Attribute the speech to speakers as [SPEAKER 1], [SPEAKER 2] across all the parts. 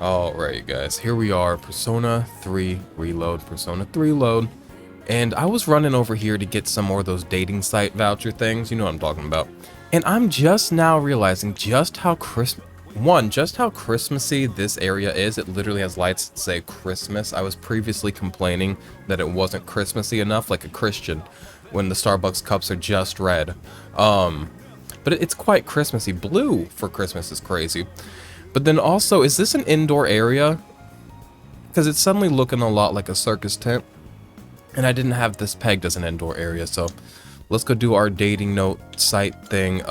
[SPEAKER 1] Alright guys, here we are, Persona 3 Reload, Persona 3 Load, and I was running over here to get some more of those dating site voucher things, you know what I'm talking about. And I'm just now realizing just how just how Christmassy this area is. It literally has lights that say Christmas. I was previously complaining that it wasn't Christmassy enough, like a Christian, when the Starbucks cups are just red. But it's quite Christmassy. Blue for Christmas is crazy. But then also, is this an indoor area? Because it's suddenly looking a lot like a circus tent. And I didn't have this pegged as an indoor area, so let's go do our dating note site thing.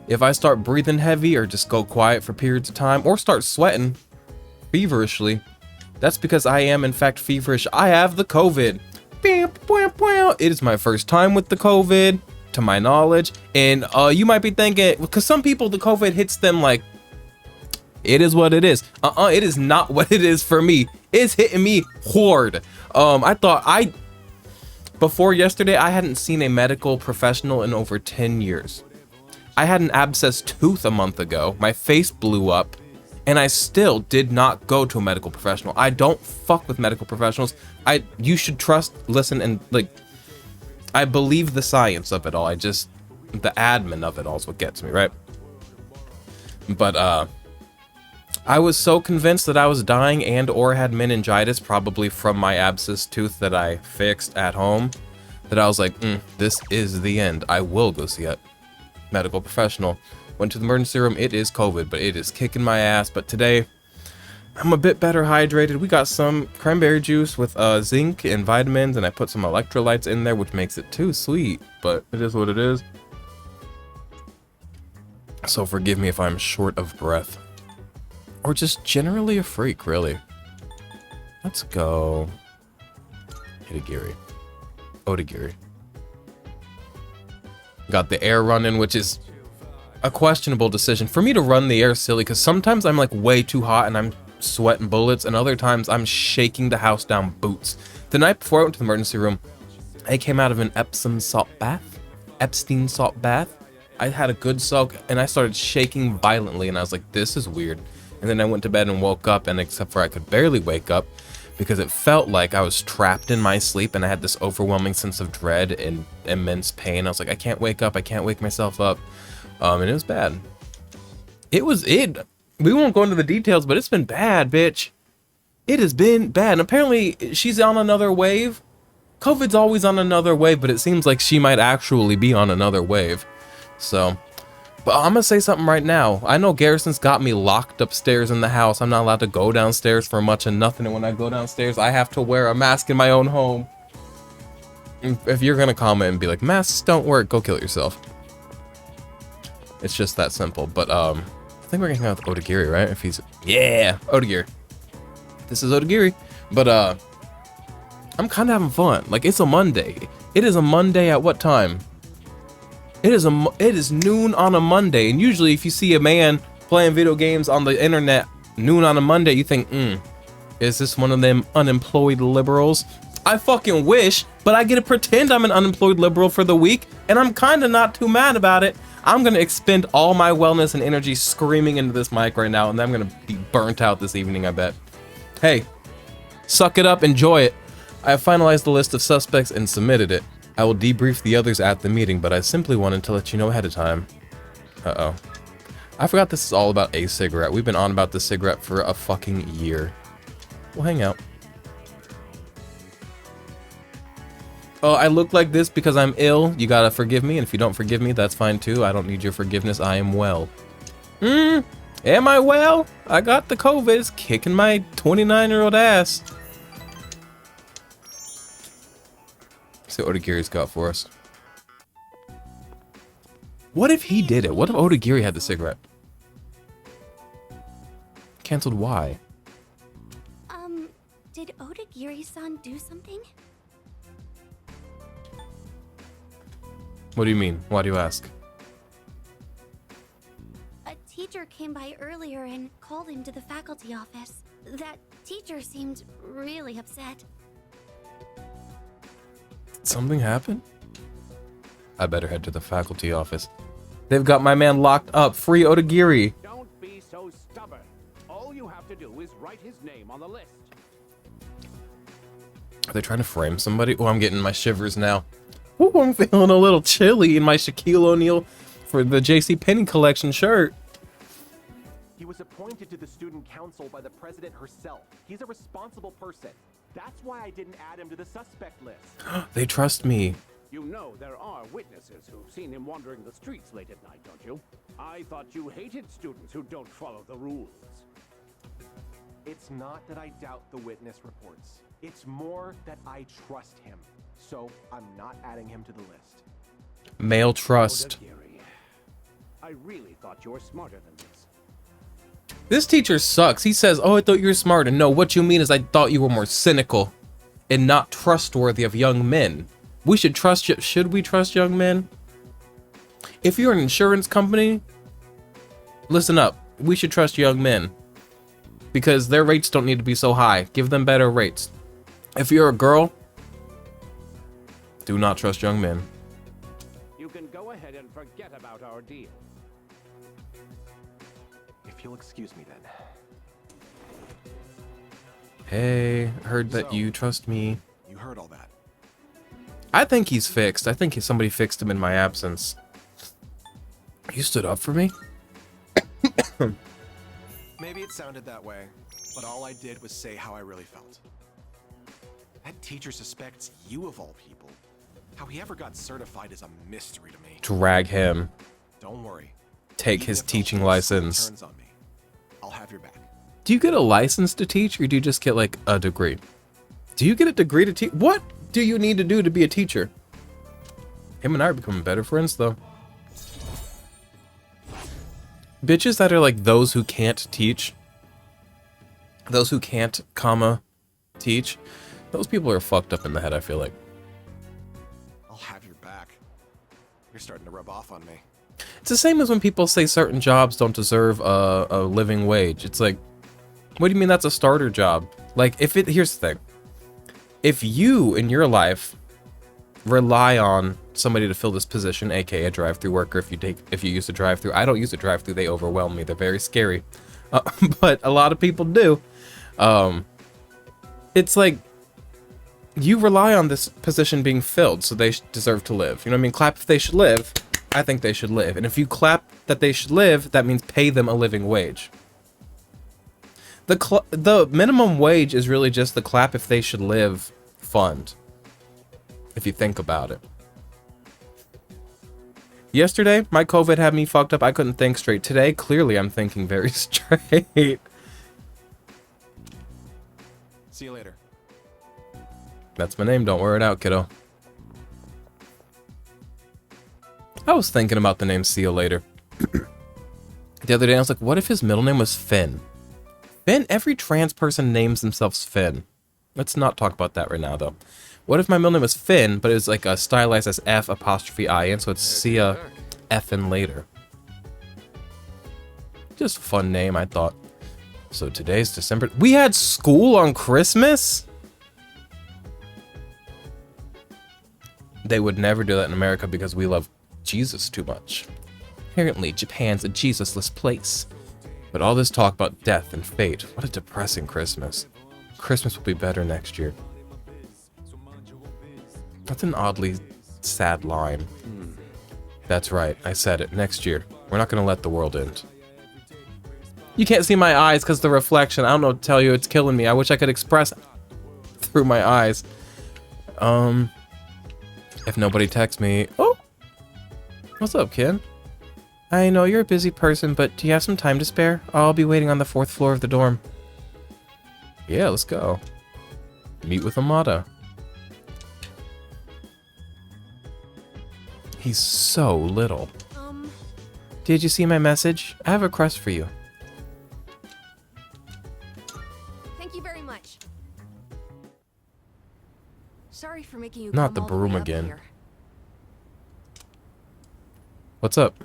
[SPEAKER 1] If I start breathing heavy or just go quiet for periods of time or start sweating feverishly, that's because I am in fact feverish. I have the COVID. It is my first time with the COVID, to my knowledge, and you might be thinking, because some people the COVID hits them like it is what it is. It is not what it is for me. It's hitting me hard. Before yesterday, I hadn't seen a medical professional in over 10 years. I had an abscess tooth a month ago. My face blew up, and I still did not go to a medical professional. I don't fuck with medical professionals. You should trust, listen, and like, I believe the science of it all. The admin of it all is what gets me, right? But I was so convinced that I was dying and or had meningitis, probably from my abscess tooth that I fixed at home, that I was like, this is the end. I will go see a medical professional. Went to the emergency room. It is COVID, but it is kicking my ass. But today, I'm a bit better hydrated. We got some cranberry juice with zinc and vitamins, and I put some electrolytes in there, which makes it too sweet, but it is what it is. So forgive me if I'm short of breath. Or just generally a freak, really. Let's go Hitagiri. Odagiri. Got the air running, which is a questionable decision. For me to run the air silly, because sometimes I'm like way too hot and I'm sweating bullets, and other times I'm shaking the house down boots. The night before I went to the emergency room, I came out of an Epsom salt bath. I had a good soak, and I started shaking violently, and I was like, this is weird. And then I went to bed and woke up, and except for I could barely wake up, because it felt like I was trapped in my sleep, and I had this overwhelming sense of dread and immense pain. I was like, I can't wake up, I can't wake myself up. And it was bad. We won't go into the details, but it's been bad, bitch. It has been bad. And apparently, she's on another wave. COVID's always on another wave, but it seems like she might actually be on another wave. So, but I'm gonna say something right now. I know Garrison's got me locked upstairs in the house. I'm not allowed to go downstairs for much of nothing. And when I go downstairs, I have to wear a mask in my own home. If you're gonna comment and be like, masks don't work, go kill yourself. It's just that simple. But, I think we're gonna hang out with Odagiri, right? If he's, yeah, Odagiri. This is Odagiri. But, I'm kind of having fun. Like, it's a Monday. It is a Monday at what time? It is noon on a Monday, and usually if you see a man playing video games on the internet noon on a Monday, you think, is this one of them unemployed liberals? I fucking wish, but I get to pretend I'm an unemployed liberal for the week, and I'm kind of not too mad about it. I'm gonna expend all my wellness and energy screaming into this mic right now, and I'm gonna be burnt out this evening, I bet. Hey, suck it up, enjoy it. I have finalized the list of suspects and submitted it. I will debrief the others at the meeting, but I simply wanted to let you know ahead of time. Uh-oh. I forgot this is all about a cigarette. We've been on about this cigarette for a fucking year. We'll hang out. Oh, I look like this because I'm ill. You gotta forgive me, and if you don't forgive me, that's fine too. I don't need your forgiveness. I am well. Am I well? I got the COVID. It's kicking my 29-year-old ass. See what Odagiri's got for us. What if he did it? What if Odagiri had the cigarette? Cancelled, why?
[SPEAKER 2] Did Odagiri-san do something?
[SPEAKER 1] What do you mean? Why do you ask?
[SPEAKER 2] A teacher came by earlier and called him to the faculty office. That teacher seemed really upset.
[SPEAKER 1] Something happened? I better head to the faculty office. They've got my man locked up. Free Odagiri.
[SPEAKER 3] Don't be so stubborn. All you have to do is write his name on the list.
[SPEAKER 1] Are they trying to frame somebody? Oh, I'm getting my shivers now. Ooh, I'm feeling a little chilly in my Shaquille O'Neal for the JCPenney collection shirt.
[SPEAKER 4] He was appointed to the student council by the president herself. He's a responsible person. That's why I didn't add him to the suspect list.
[SPEAKER 1] They trust me.
[SPEAKER 3] You know there are witnesses who've seen him wandering the streets late at night, don't you? I thought you hated students who don't follow the rules.
[SPEAKER 4] It's not that I doubt the witness reports. It's more that I trust him. So I'm not adding him to the list.
[SPEAKER 1] Male trust.
[SPEAKER 3] Odagiri, I really thought you were smarter than this.
[SPEAKER 1] This teacher sucks. He says, oh, I thought you were smart. And no, what you mean is I thought you were more cynical and not trustworthy of young men. We should trust you. Should we trust young men? If you're an insurance company, listen up. We should trust young men because their rates don't need to be so high. Give them better rates. If you're a girl, do not trust young men.
[SPEAKER 3] You can go ahead and forget about our deal.
[SPEAKER 4] If you'll excuse me then.
[SPEAKER 1] Hey, heard that you trust me.
[SPEAKER 4] You heard all that.
[SPEAKER 1] I think he's fixed. I think somebody fixed him in my absence. You stood up for me?
[SPEAKER 5] Maybe it sounded that way, but all I did was say how I really felt. That teacher suspects you of all people. How he ever got certified is a mystery to me.
[SPEAKER 1] Drag him.
[SPEAKER 5] Don't worry.
[SPEAKER 1] Take
[SPEAKER 5] Even
[SPEAKER 1] his
[SPEAKER 5] if the
[SPEAKER 1] teaching
[SPEAKER 5] whole school
[SPEAKER 1] license.
[SPEAKER 5] turns on me, I'll have your back.
[SPEAKER 1] Do you get a license to teach or do you just get like a degree? Do you get a degree to teach? What do you need to do to be a teacher? Him and I are becoming better friends though. Bitches that are like those who can't teach. Those who can't, teach. Those people are fucked up in the head, I feel like.
[SPEAKER 5] I'll have your back. You're starting to rub off on me.
[SPEAKER 1] It's the same as when people say certain jobs don't deserve a living wage. It's like, what do you mean that's a starter job? Like, here's the thing. If you, in your life, rely on somebody to fill this position, aka a drive-through worker, if you use a drive-through. I don't use a drive-through, they overwhelm me. They're very scary. But a lot of people do. It's like, you rely on this position being filled, so they deserve to live. You know what I mean? Clap if they should live. I think they should live. And if you clap that they should live, that means pay them a living wage. The minimum wage is really just the clap if they should live fund. If you think about it. Yesterday, my COVID had me fucked up. I couldn't think straight. Today, clearly I'm thinking very straight.
[SPEAKER 5] See you later.
[SPEAKER 1] That's my name. Don't wear it out, kiddo. I was thinking about the name See You Later. The other day, I was like, what if his middle name was Finn? Finn? Every trans person names themselves Finn. Let's not talk about that right now, though. What if my middle name was Finn, but it was like stylized as F apostrophe I, and so it's Sia Effin' Later. Just a fun name, I thought. So today's December. We had school on Christmas? They would never do that in America because we love Jesus too much. Apparently, Japan's a Jesusless place. But all this talk about death and fate, what a depressing Christmas. Christmas will be better next year. That's an oddly sad line. That's right, I said it. Next year. We're not gonna let the world end. You can't see my eyes because the reflection. I don't know what to tell you, it's killing me. I wish I could express through my eyes. If nobody texts me... Oh! What's up, kid? I know you're a busy person, but do you have some time to spare? I'll be waiting on the 4th floor of the dorm. Yeah, let's go. Meet with Amada. He's so little. Did you see my message? I have a request for you.
[SPEAKER 2] Thank you very much. Sorry for making you
[SPEAKER 1] Not
[SPEAKER 2] come
[SPEAKER 1] the
[SPEAKER 2] all way
[SPEAKER 1] broom
[SPEAKER 2] up
[SPEAKER 1] again.
[SPEAKER 2] here.
[SPEAKER 1] What's up?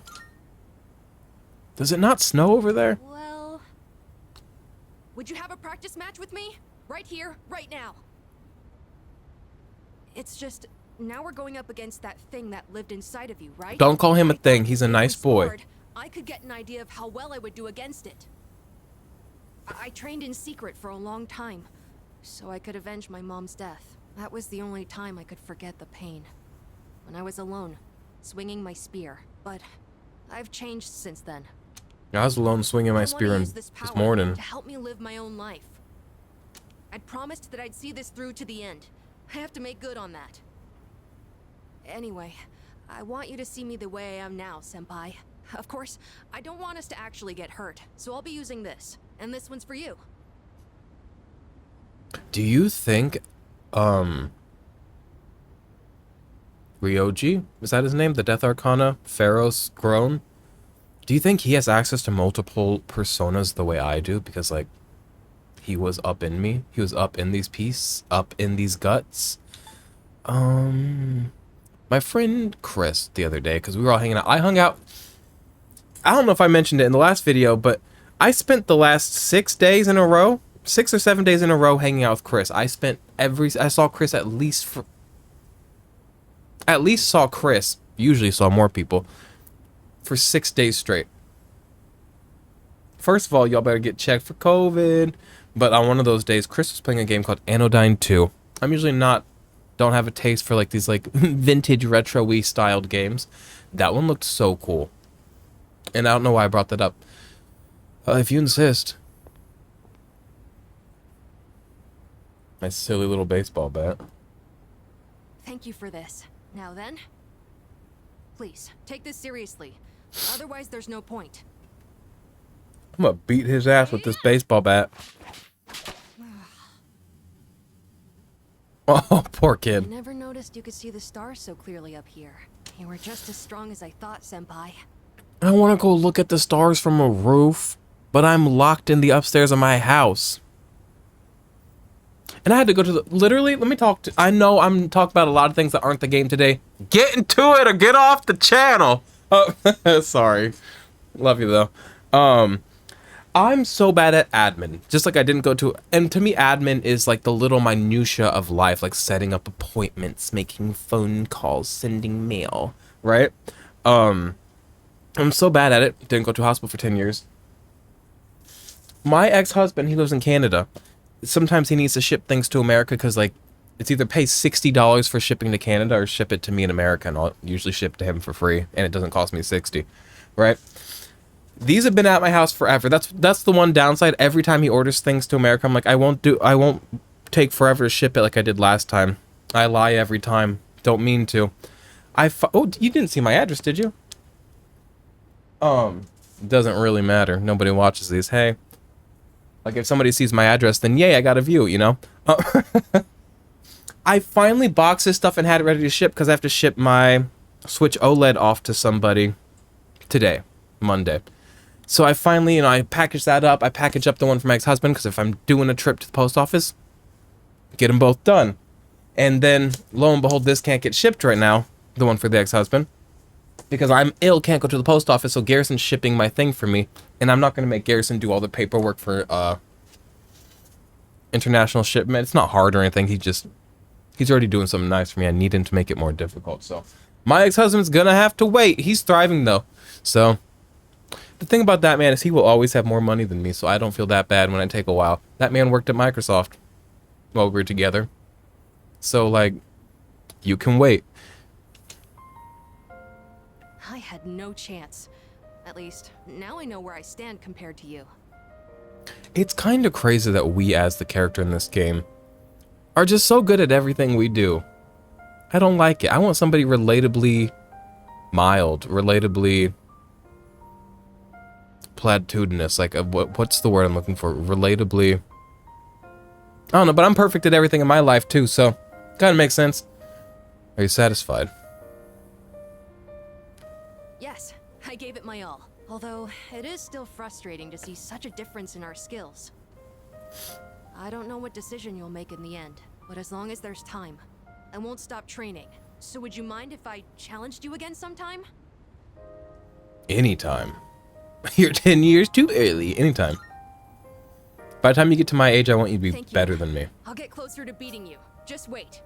[SPEAKER 1] Does it not snow over there?
[SPEAKER 2] Well,
[SPEAKER 6] Would you have a practice match with me? Right here, right now. It's just, now we're going up against that thing that lived inside of you, right?
[SPEAKER 1] Don't call him a thing. He's a
[SPEAKER 6] If we
[SPEAKER 1] nice boy.
[SPEAKER 6] scored, I could get an idea of how well I would do against it. I trained in secret for a long time, so I could avenge my mom's death. That was the only time I could forget the pain. When I was alone, swinging my spear. But I've changed since then.
[SPEAKER 1] I was alone swinging my
[SPEAKER 6] I
[SPEAKER 1] spear
[SPEAKER 6] wanna
[SPEAKER 1] in
[SPEAKER 6] use
[SPEAKER 1] this
[SPEAKER 6] power
[SPEAKER 1] morning.
[SPEAKER 6] to help me live my own life. I'd promised that I'd see this through to the end. I have to make good on that. Anyway, I want you to see me the way I am now, Senpai. Of course, I don't want us to actually get hurt, so I'll be using this. And this one's for you.
[SPEAKER 1] Do you think, Ryoji? Is that his name? The Death Arcana? Pharaoh's Grown? Do you think he has access to multiple personas the way I do? Because, like, he was up in me. He was up in these pieces, up in these guts. My friend Chris the other day, because we were all hanging out. I hung out. I don't know if I mentioned it in the last video, but I spent the last 6 days in a row, 6 or 7 days in a row hanging out with Chris. I saw Chris saw Chris, usually saw more people, for 6 days straight. First of all, y'all better get checked for COVID. But on one of those days, Chris was playing a game called Anodyne 2. I'm usually don't have a taste for like these like vintage retro-y styled games. That one looked so cool. And I don't know why I brought that up. If you insist. My silly little baseball bat.
[SPEAKER 6] Thank you for this. Now then, please, take this seriously. Otherwise, there's no point.
[SPEAKER 1] I'm gonna beat his ass with this baseball bat. Oh, poor
[SPEAKER 6] I
[SPEAKER 1] kid.
[SPEAKER 6] never noticed you could see the stars so clearly up here. You were just as strong as I thought, Senpai.
[SPEAKER 1] I want to go look at the stars from a roof, but I'm locked in the upstairs of my house. And I had to go to the... Literally, let me talk to... I know I'm talking about a lot of things that aren't the game today. Get into it or get off the channel. Oh, sorry. Love you, though. I'm so bad at admin. Just like I didn't go to... And to me, admin is like the little minutia of life. Like setting up appointments, making phone calls, sending mail. Right? I'm so bad at it. Didn't go to a hospital for 10 years. My ex-husband, he lives in Canada. Sometimes he needs to ship things to America because, like, it's either pay $60 for shipping to Canada or ship it to me in America, and I'll usually ship to him for free, and it doesn't cost me $60, right? These have been at my house forever. That's the one downside. Every time he orders things to America, I'm like, I won't take forever to ship it like I did last time. I lie every time. Don't mean to. Oh, you didn't see my address, did you? It doesn't really matter. Nobody watches these. Hey. Like, if somebody sees my address, then yay, I got a view, you know? I finally boxed this stuff and had it ready to ship because I have to ship my Switch OLED off to somebody today, Monday. So I finally, I packaged that up. I packaged up the one for my ex-husband because if I'm doing a trip to the post office, get them both done. And then, lo and behold, this can't get shipped right now, the one for the ex-husband. Because I'm ill, can't go to the post office, so Garrison's shipping my thing for me. And I'm not going to make Garrison do all the paperwork for international shipment. It's not hard or anything. He's already doing something nice for me. I need him to make it more difficult. So my ex-husband's going to have to wait. He's thriving, though. So the thing about that man is he will always have more money than me, so I don't feel that bad when I take a while. That man worked at Microsoft while we were together. So, like, you can wait.
[SPEAKER 6] I had no chance. At least, now I know where I stand compared to you.
[SPEAKER 1] It's kind of crazy that we, as the character in this game, are just so good at everything we do. I don't like it. I want somebody relatably mild, relatably platitudinous. Like, what's the word I'm looking for? Relatably... I don't know, but I'm perfect at everything in my life, too, so... Kind of makes sense. Are you satisfied?
[SPEAKER 6] Yes, I gave it my all. Although, it is still frustrating to see such a difference in our skills. I don't know what decision you'll make in the end, but as long as there's time, I won't stop training. So would you mind if I challenged you again sometime?
[SPEAKER 1] Anytime. You're 10 years too early. Anytime. By the time you get to my age, I want you to be better than me.
[SPEAKER 6] I'll get closer to beating you. Just wait.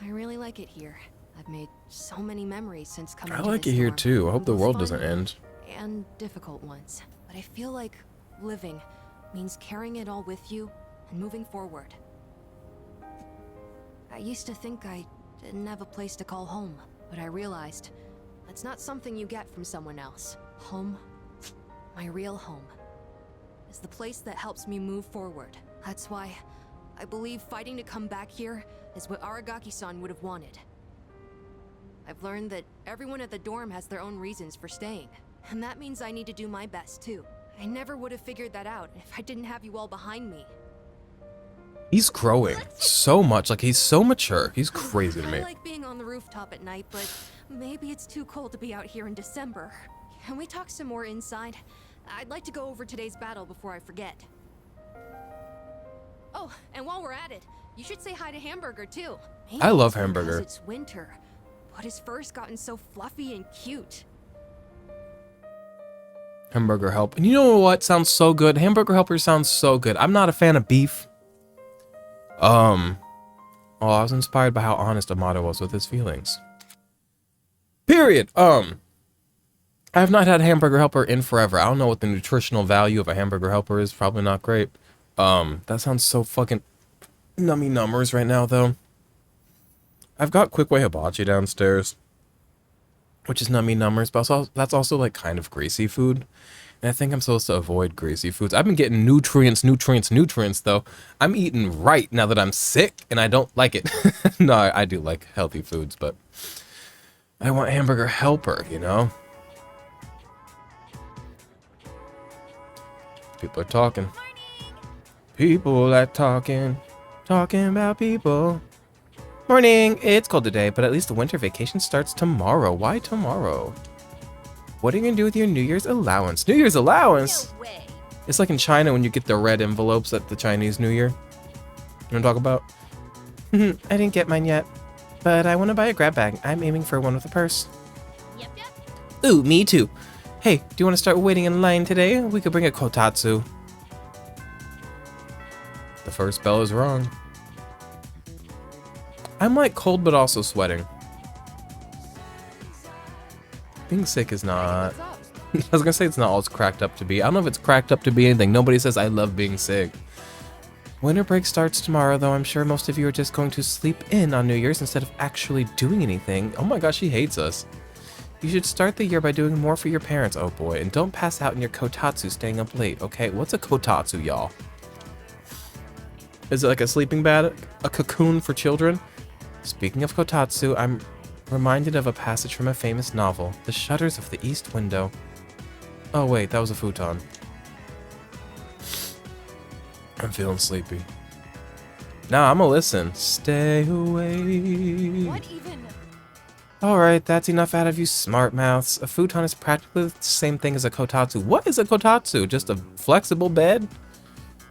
[SPEAKER 6] I really like it here. I've made so many memories since coming
[SPEAKER 1] I
[SPEAKER 6] to
[SPEAKER 1] like
[SPEAKER 6] this
[SPEAKER 1] it here
[SPEAKER 6] dorm.
[SPEAKER 1] too. I hope the
[SPEAKER 6] Both
[SPEAKER 1] world
[SPEAKER 6] fun
[SPEAKER 1] doesn't end.
[SPEAKER 6] and difficult ones. But I feel like living, means carrying it all with you and moving forward. I used to think I didn't have a place to call home, but I realized that's not something you get from someone else. Home, my real home, is the place that helps me move forward. That's why I believe fighting to come back here is what Aragaki-san would have wanted. I've learned that everyone at the dorm has their own reasons for staying, and that means I need to do my best too. I never would have figured that out if I didn't have you all behind me.
[SPEAKER 1] He's growing so much. Like, he's so mature. He's crazy to me.
[SPEAKER 6] I like being on the rooftop at night, but maybe it's too cold to be out here in December. Can we talk some more inside? I'd like to go over today's battle before I forget. Oh, and while we're at it, you should say hi to Hamburger too. Maybe
[SPEAKER 1] I love
[SPEAKER 6] it's because
[SPEAKER 1] Hamburger.
[SPEAKER 6] It's winter, but his fur's gotten so fluffy and cute.
[SPEAKER 1] Hamburger help. And you know what sounds so good? Hamburger helper sounds so good. I'm not a fan of beef. Oh, I was inspired by how honest Amada was with his feelings. Period. I have not had hamburger helper in forever. I don't know what the nutritional value of a hamburger helper is. Probably not great. That sounds so fucking nummy numbers right now, though. I've got quick way hibachi downstairs, which is nummy numbers, but also, that's also like kind of greasy food. And I think I'm supposed to avoid greasy foods. I've been getting nutrients, though. I'm eating right now that I'm sick, and I don't like it. No, I do like healthy foods, but I want hamburger helper, you know? People are talking. People are talking about people. Morning! It's cold today, but at least the winter vacation starts tomorrow. Why tomorrow? What are you gonna do with your New Year's allowance? New Year's allowance?
[SPEAKER 6] No way.
[SPEAKER 1] It's like in China when you get the red envelopes at the Chinese New Year. You know what I'm talking about? I didn't get mine yet, but I want to buy a grab bag. I'm aiming for one with a purse.
[SPEAKER 6] Yep.
[SPEAKER 1] Ooh, me too. Hey, do you want to start waiting in line today? We could bring a kotatsu. The first bell is wrong. I'm like cold but also sweating. Being sick is not...
[SPEAKER 6] What's up?
[SPEAKER 1] I was gonna say it's not all it's cracked up to be. I don't know if it's cracked up to be anything. Nobody says I love being sick. Winter break starts tomorrow, though I'm sure most of you are just going to sleep in on New Year's instead of actually doing anything. Oh my gosh, she hates us. You should start the year by doing more for your parents, oh boy, and don't pass out in your kotatsu staying up late, okay? What's a kotatsu, y'all? Is it like a sleeping bag? A cocoon for children? Speaking of kotatsu, I'm reminded of a passage from a famous novel, The Shutters of the East Window. Oh wait, that was a futon. I'm feeling sleepy. Nah, I'ma listen. Stay away.
[SPEAKER 6] What even?
[SPEAKER 1] Alright, that's enough out of you smart mouths. A futon is practically the same thing as a kotatsu. What is a kotatsu? Just a flexible bed?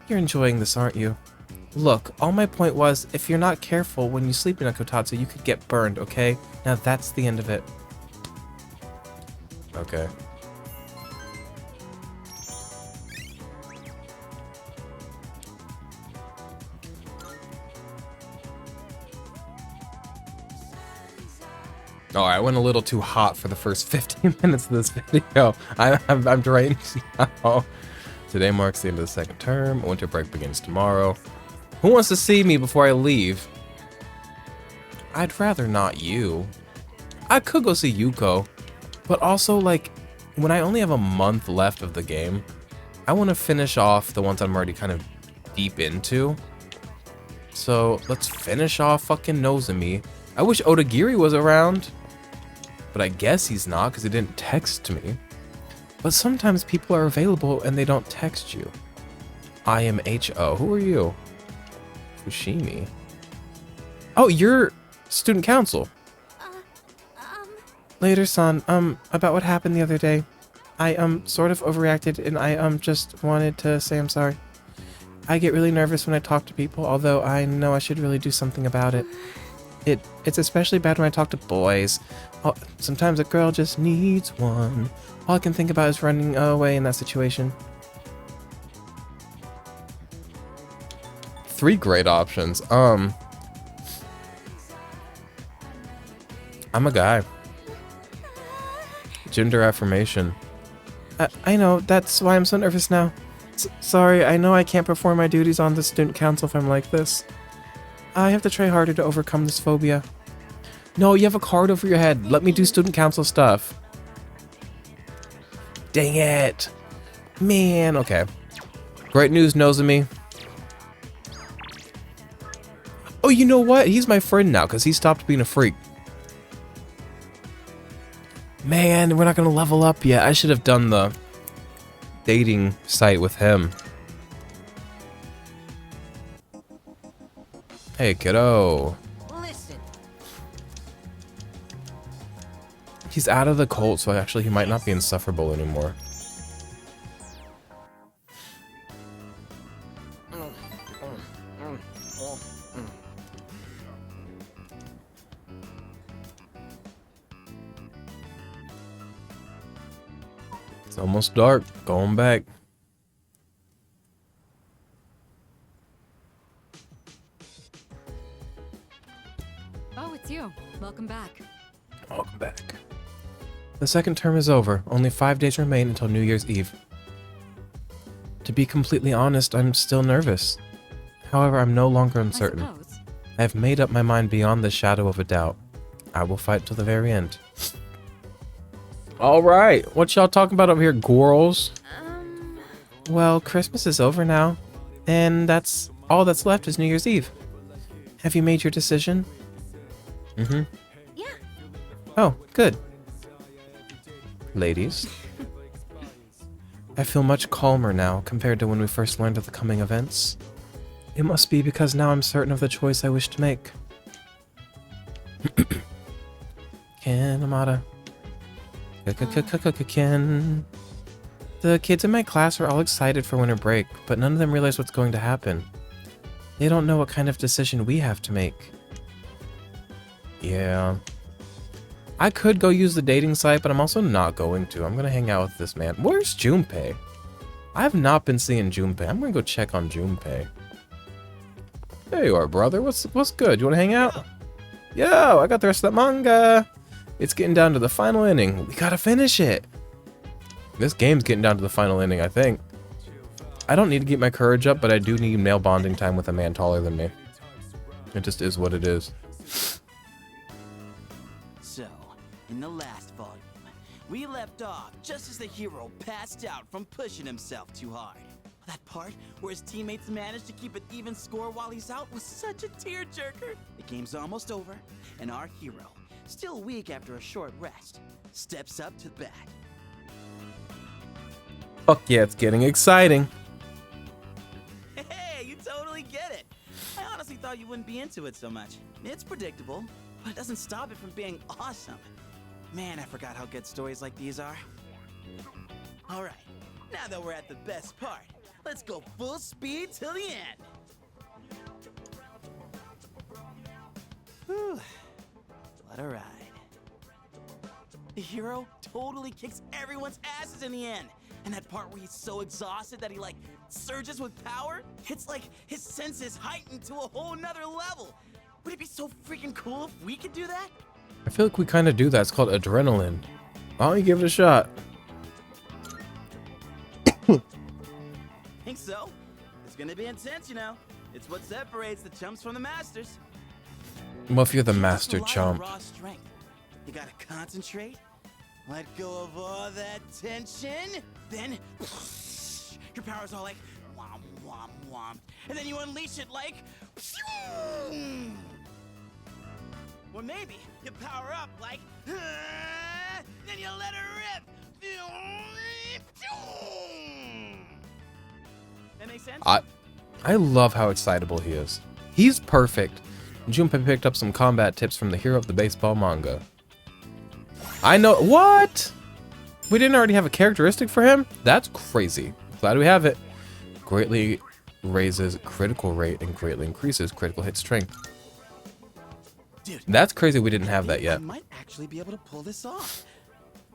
[SPEAKER 1] You're enjoying this, aren't you? Look, all my point was, if you're not careful when you sleep in a kotatsu, you could get burned, okay? Now that's the end of it. Okay. Oh, I went a little too hot for the first 15 minutes of this video. I'm drained now. Today marks the end of the second term. Winter break begins tomorrow. Who wants to see me before I leave? I'd rather not you. I could go see Yuko, but also, like, when I only have a month left of the game, I want to finish off the ones I'm already kind of deep into. So let's finish off fucking Nozomi. I wish Odagiri was around, but I guess he's not because he didn't text me. But sometimes people are available and they don't text you. I am H.O. Who are you? Fushimi. Oh, you're student council. Later, son, about what happened the other day. I, sort of overreacted and I, just wanted to say I'm sorry. I get really nervous when I talk to people, although I know I should really do something about it. It's especially bad when I talk to boys. Sometimes a girl just needs one. All I can think about is running away in that situation. 3 great options. I'm a guy. Gender affirmation. I know, that's why I'm so nervous now. Sorry, I know I can't perform my duties on the student council if I'm like this. I have to try harder to overcome this phobia. No, you have a card over your head. Let me do student council stuff. Dang it. Man, okay. Great news, Nozomi. Oh, you know what? He's my friend now because he stopped being a freak. Man, we're not going to level up yet. I should have done the dating site with him. Hey, kiddo.
[SPEAKER 7] Listen.
[SPEAKER 1] He's out of the cult, so actually he might not be insufferable anymore. It's almost dark. Going back.
[SPEAKER 6] Oh, it's you. Welcome back.
[SPEAKER 1] Welcome back. The second term is over. Only 5 days remain until New Year's Eve. To be completely honest, I'm still nervous. However, I'm no longer uncertain.
[SPEAKER 6] I suppose.
[SPEAKER 1] I have made up my mind beyond the shadow of a doubt. I will fight till the very end. Alright, what y'all talking about over here, girls? Well, Christmas is over now, and that's all that's left is New Year's Eve. Have you made your decision? Mm-hmm.
[SPEAKER 2] Yeah.
[SPEAKER 1] Oh, good. Ladies. I feel much calmer now compared to when we first learned of the coming events. It must be because now I'm certain of the choice I wish to make. Ken, Amada. Ken. The kids in my class are all excited for winter break, but none of them realize what's going to happen. They don't know what kind of decision we have to make. Yeah. I could go use the dating site, but I'm also not going to. I'm gonna hang out with this man. Where's Junpei? I have not been seeing Junpei. I'm gonna go check on Junpei. There you are, brother. What's good? You wanna hang out? Yo, I got the rest of that manga. It's getting down to the final inning. We gotta finish it. This game's getting down to the final inning, I think. I don't need to keep my courage up, but I do need male bonding time with a man taller than me. It just is what it is.
[SPEAKER 7] So, in the last volume, we left off just as the hero passed out from pushing himself too hard. That part where his teammates managed to keep an even score while he's out was such a tearjerker. The game's almost over, and our hero, still weak after a short rest, steps up to the bat.
[SPEAKER 1] Fuck yeah, it's getting exciting.
[SPEAKER 7] Hey, you totally get it. I honestly thought you wouldn't be into it so much. It's predictable, but it doesn't stop it from being awesome. Man, I forgot how good stories like these are. All right, now that we're at the best part, let's go full speed till the end. Whew, what a ride. The hero totally kicks everyone's asses in the end. And that part where he's so exhausted that he like surges with power, it's like his senses heightened to a whole nother level. Would it be so freaking cool if we could do that?
[SPEAKER 1] I feel like we kind of do that. It's called adrenaline. Why don't you give it a shot?
[SPEAKER 7] Think so? It's gonna be intense, you know. It's what separates the chumps from the masters.
[SPEAKER 1] Well, if you're the
[SPEAKER 7] You can't
[SPEAKER 1] master
[SPEAKER 7] just rely on
[SPEAKER 1] chump.
[SPEAKER 7] raw strength. You gotta concentrate, let go of all that tension, then your power's all like whom whom whom, and then you unleash it like or maybe you power up like then you let it rip. That makes sense?
[SPEAKER 1] I love how excitable he is. He's perfect. Junpei picked up some combat tips from the hero of the baseball manga. I know. What? We didn't already have a characteristic for him? That's crazy. Glad we have it. Greatly raises critical rate and greatly increases critical hit strength.
[SPEAKER 7] Dude,
[SPEAKER 1] That's crazy we didn't have that yet.
[SPEAKER 7] I might actually be able to pull this off.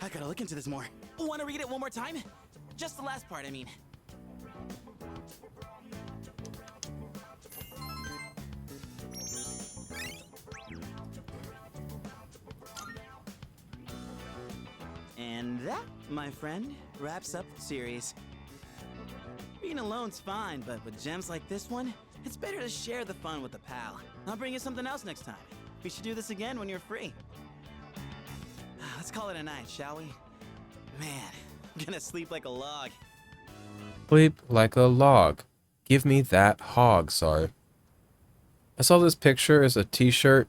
[SPEAKER 7] I gotta look into this more. Want to read it one more time? Just the last part, I mean. And that, my friend, wraps up the series. Being alone's fine, but with gems like this one, it's better to share the fun with a pal. I'll bring you something else next time. We should do this again when you're free. Let's call it a night, shall we? Man, I'm gonna sleep like a log.
[SPEAKER 1] Sleep like a log. Give me that hog, sorry. I saw this picture as a t-shirt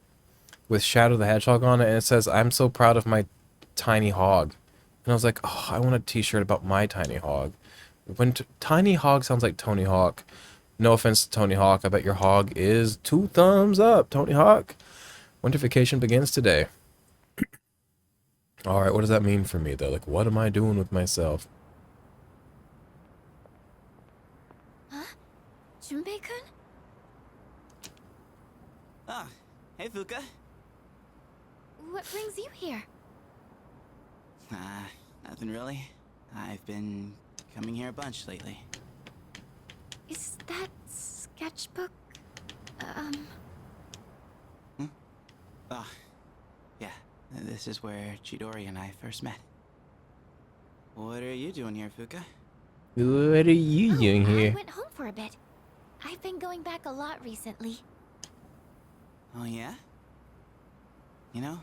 [SPEAKER 1] with Shadow the Hedgehog on it, and it says, "I'm so proud of my tiny hog." And I was like, oh, I want a t-shirt about my tiny hog. When tiny hog sounds like Tony Hawk. No offense to Tony Hawk. I bet your hog is 2 thumbs up, Tony Hawk. Winter vacation begins today. Alright, what does that mean for me, though? Like, what am I doing with myself?
[SPEAKER 2] Huh? Junpei-kun?
[SPEAKER 7] Ah, hey Fuka.
[SPEAKER 2] What brings you here?
[SPEAKER 7] Nothing really. I've been coming here a bunch lately.
[SPEAKER 2] Is that sketchbook?
[SPEAKER 7] Oh, yeah. This is where Chidori and I first met. What are you doing here, Fuka?
[SPEAKER 1] What are you doing
[SPEAKER 2] I
[SPEAKER 1] here?
[SPEAKER 2] went home for a bit. I've been going back a lot recently.
[SPEAKER 7] Oh, yeah? You know,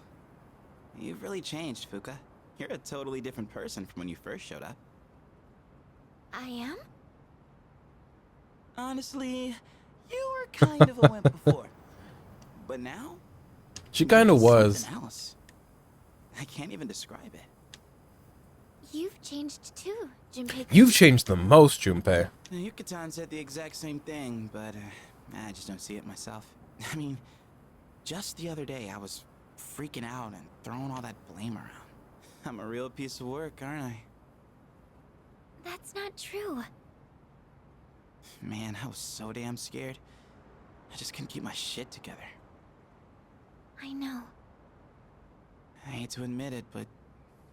[SPEAKER 7] you've really changed, Fuka. You're a totally different person from when you first showed up.
[SPEAKER 2] I am?
[SPEAKER 7] Honestly, you were kind of a wimp before. But now?
[SPEAKER 1] She kind of
[SPEAKER 7] you're
[SPEAKER 1] was.
[SPEAKER 7] something else. I can't even describe it.
[SPEAKER 2] You've changed too, Junpei-kun.
[SPEAKER 1] You've changed the most, Junpei.
[SPEAKER 7] Yucatan said the exact same thing, but I just don't see it myself. I mean, just the other day I was freaking out and throwing all that blame around. I'm a real piece of work, aren't I?
[SPEAKER 2] That's not true.
[SPEAKER 7] Man, I was so damn scared. I just couldn't keep my shit together.
[SPEAKER 2] I know.
[SPEAKER 7] I hate to admit it, but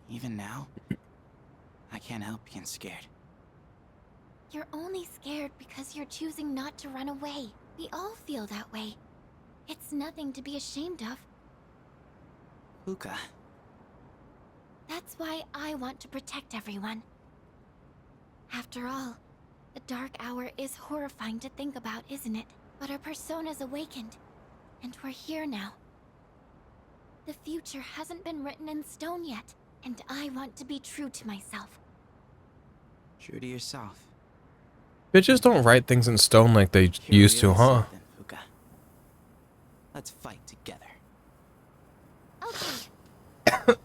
[SPEAKER 7] even now, I can't help being scared.
[SPEAKER 2] You're only scared because you're choosing not to run away. We all feel that way. It's nothing to be ashamed of.
[SPEAKER 7] Fuka.
[SPEAKER 2] That's why I want to protect everyone. After all, the dark hour is horrifying to think about, isn't it? But our persona's awakened, and we're here now. The future hasn't been written in stone yet, and I want to be true to myself.
[SPEAKER 7] True to yourself.
[SPEAKER 1] Bitches don't write things in stone like they
[SPEAKER 7] You're
[SPEAKER 1] used to,
[SPEAKER 7] really
[SPEAKER 1] huh?
[SPEAKER 7] something, Fuka. Let's fight together.
[SPEAKER 2] Okay.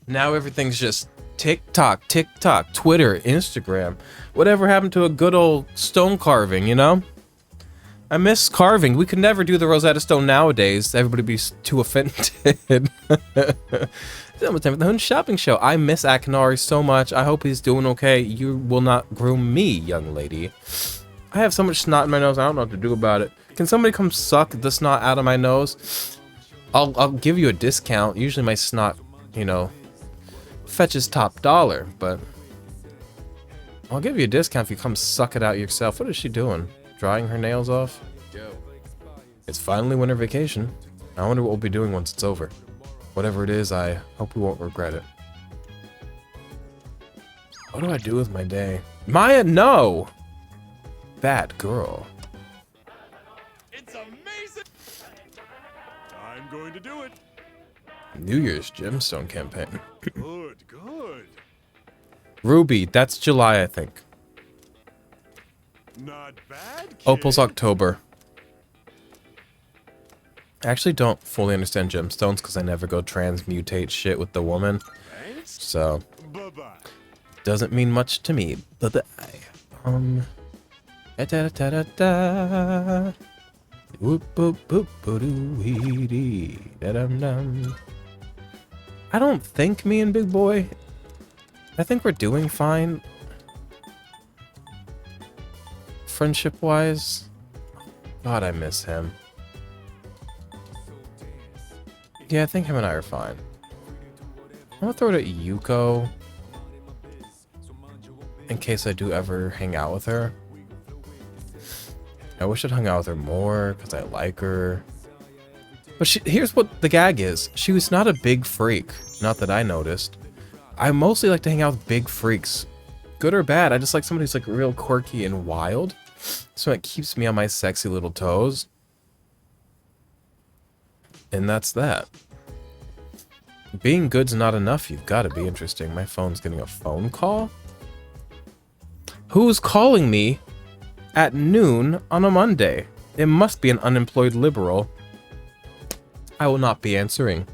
[SPEAKER 1] Now everything's just TikTok, Twitter, Instagram. Whatever happened to a good old stone carving, you know? I miss carving. We could never do the Rosetta Stone nowadays. Everybody be too offended. It's almost time for the Hoon Shopping Show. I miss Akinari so much. I hope he's doing okay. You will not groom me, young lady. I have so much snot in my nose. I don't know what to do about it. Can somebody come suck the snot out of my nose? I'll give you a discount. Usually my snot, you know, fetches top dollar, but I'll give you a discount if you come suck it out yourself. What is she doing? Drying her nails off? It's finally winter vacation. I wonder what we'll be doing once it's over. Whatever it is, I hope we won't regret it. What do I do with my day? Maya, no! Bad girl.
[SPEAKER 8] It's amazing! I'm going to do it.
[SPEAKER 1] New Year's gemstone campaign.
[SPEAKER 8] Good, good.
[SPEAKER 1] Ruby, that's July, I think.
[SPEAKER 8] Not bad, kid.
[SPEAKER 1] Opal's October. I actually don't fully understand gemstones because I never go transmutate shit with the woman.
[SPEAKER 8] Thanks.
[SPEAKER 1] So,
[SPEAKER 8] Bye-bye.
[SPEAKER 1] doesn't mean much to me. Bye-bye. Da-da-da-da-da. Whoop, boop, boop, boo-doo-wee-dee. Da-dum-dum. I don't think me and Big Boy, I think we're doing fine. Friendship-wise. God, I miss him. Yeah, I think him and I are fine. I'm gonna throw it at Yuko. In case I do ever hang out with her. I wish I'd hung out with her more, because I like her. But here's what the gag is. She was not a big freak. Not that I noticed. I mostly like to hang out with big freaks. good or bad. I just like somebody who's like real quirky and wild. So it keeps me on my sexy little toes. And that's that. Being good's not enough. You've got to be interesting. My phone's getting a phone call? Who's calling me at noon on a Monday? It must be an unemployed liberal. I will not be answering.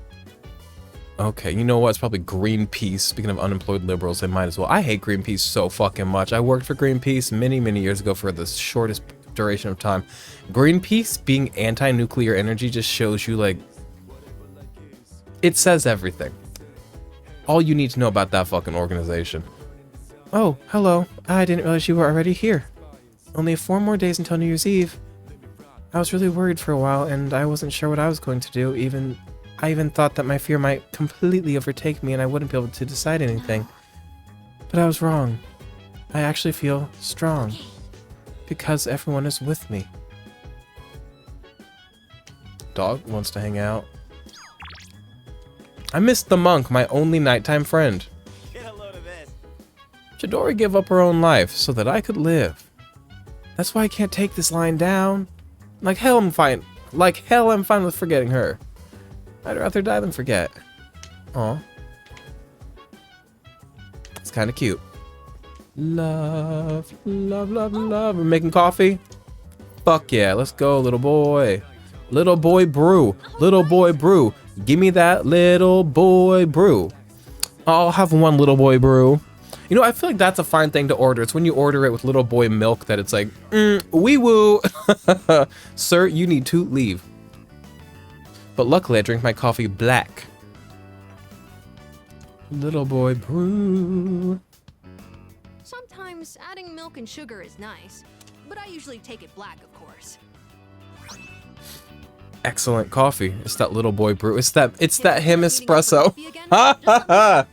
[SPEAKER 1] Okay, you know what? It's probably Greenpeace. Speaking of unemployed liberals, they might as well. I hate Greenpeace so fucking much. I worked for Greenpeace many, many years ago for the shortest duration of time. Greenpeace being anti-nuclear energy just shows you, like, it says everything. All you need to know about that fucking organization. Oh, hello. I didn't realize you were already here. Only 4 more days until New Year's Eve. I was really worried for a while, and I wasn't sure what I was going to do. I even thought that my fear might completely overtake me and I wouldn't be able to decide anything. But I was wrong. I actually feel strong. Because everyone is with me. Dog wants to hang out. I missed the monk, my only nighttime friend.
[SPEAKER 7] Get a load of this.
[SPEAKER 1] Chidori gave up her own life so that I could live. That's why I can't take this lying down. Like hell I'm fine. Like hell I'm fine with forgetting her. I'd rather die than forget. Aw. It's kind of cute. Love, love, love, love. We're making coffee? Fuck yeah, let's go, little boy. Little boy brew. Little boy brew. Give me that little boy brew. I'll have one little boy brew. You know, I feel like that's a fine thing to order. It's when you order it with little boy milk that it's like, wee woo. Sir, you need to leave. But luckily I drink my coffee black. Little boy brew.
[SPEAKER 6] Sometimes adding milk and sugar is nice, but I usually take it black, of course.
[SPEAKER 1] Excellent coffee. It's that little boy brew. It's that him
[SPEAKER 6] Eating up for
[SPEAKER 1] espresso.
[SPEAKER 6] coffee again?
[SPEAKER 1] Ha ha ha.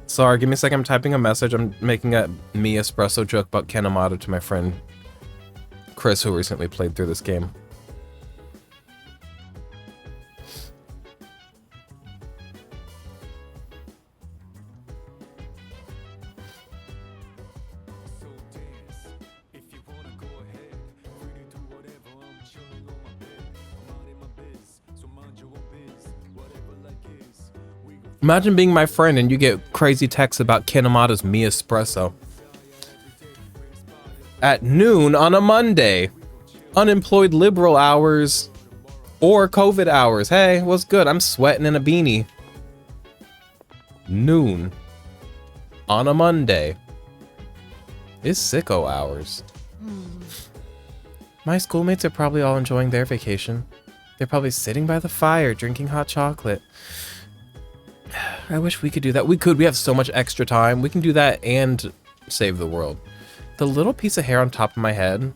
[SPEAKER 1] Sorry, give me a second. I'm typing a message. I'm making a me espresso joke about Ken Amada to my friend Chris, who recently played through this game. Imagine being my friend and you get crazy texts about Ken Amada's Me Espresso. At noon on a Monday. Unemployed liberal hours. Or COVID hours. Hey, what's good? I'm sweating in a beanie. Noon. On a Monday. It's sicko hours. My schoolmates are probably all enjoying their vacation. They're probably sitting by the fire, drinking hot chocolate. I wish we could do that. We could. We have so much extra time. We can do that and save the world. The little piece of hair on top of my head,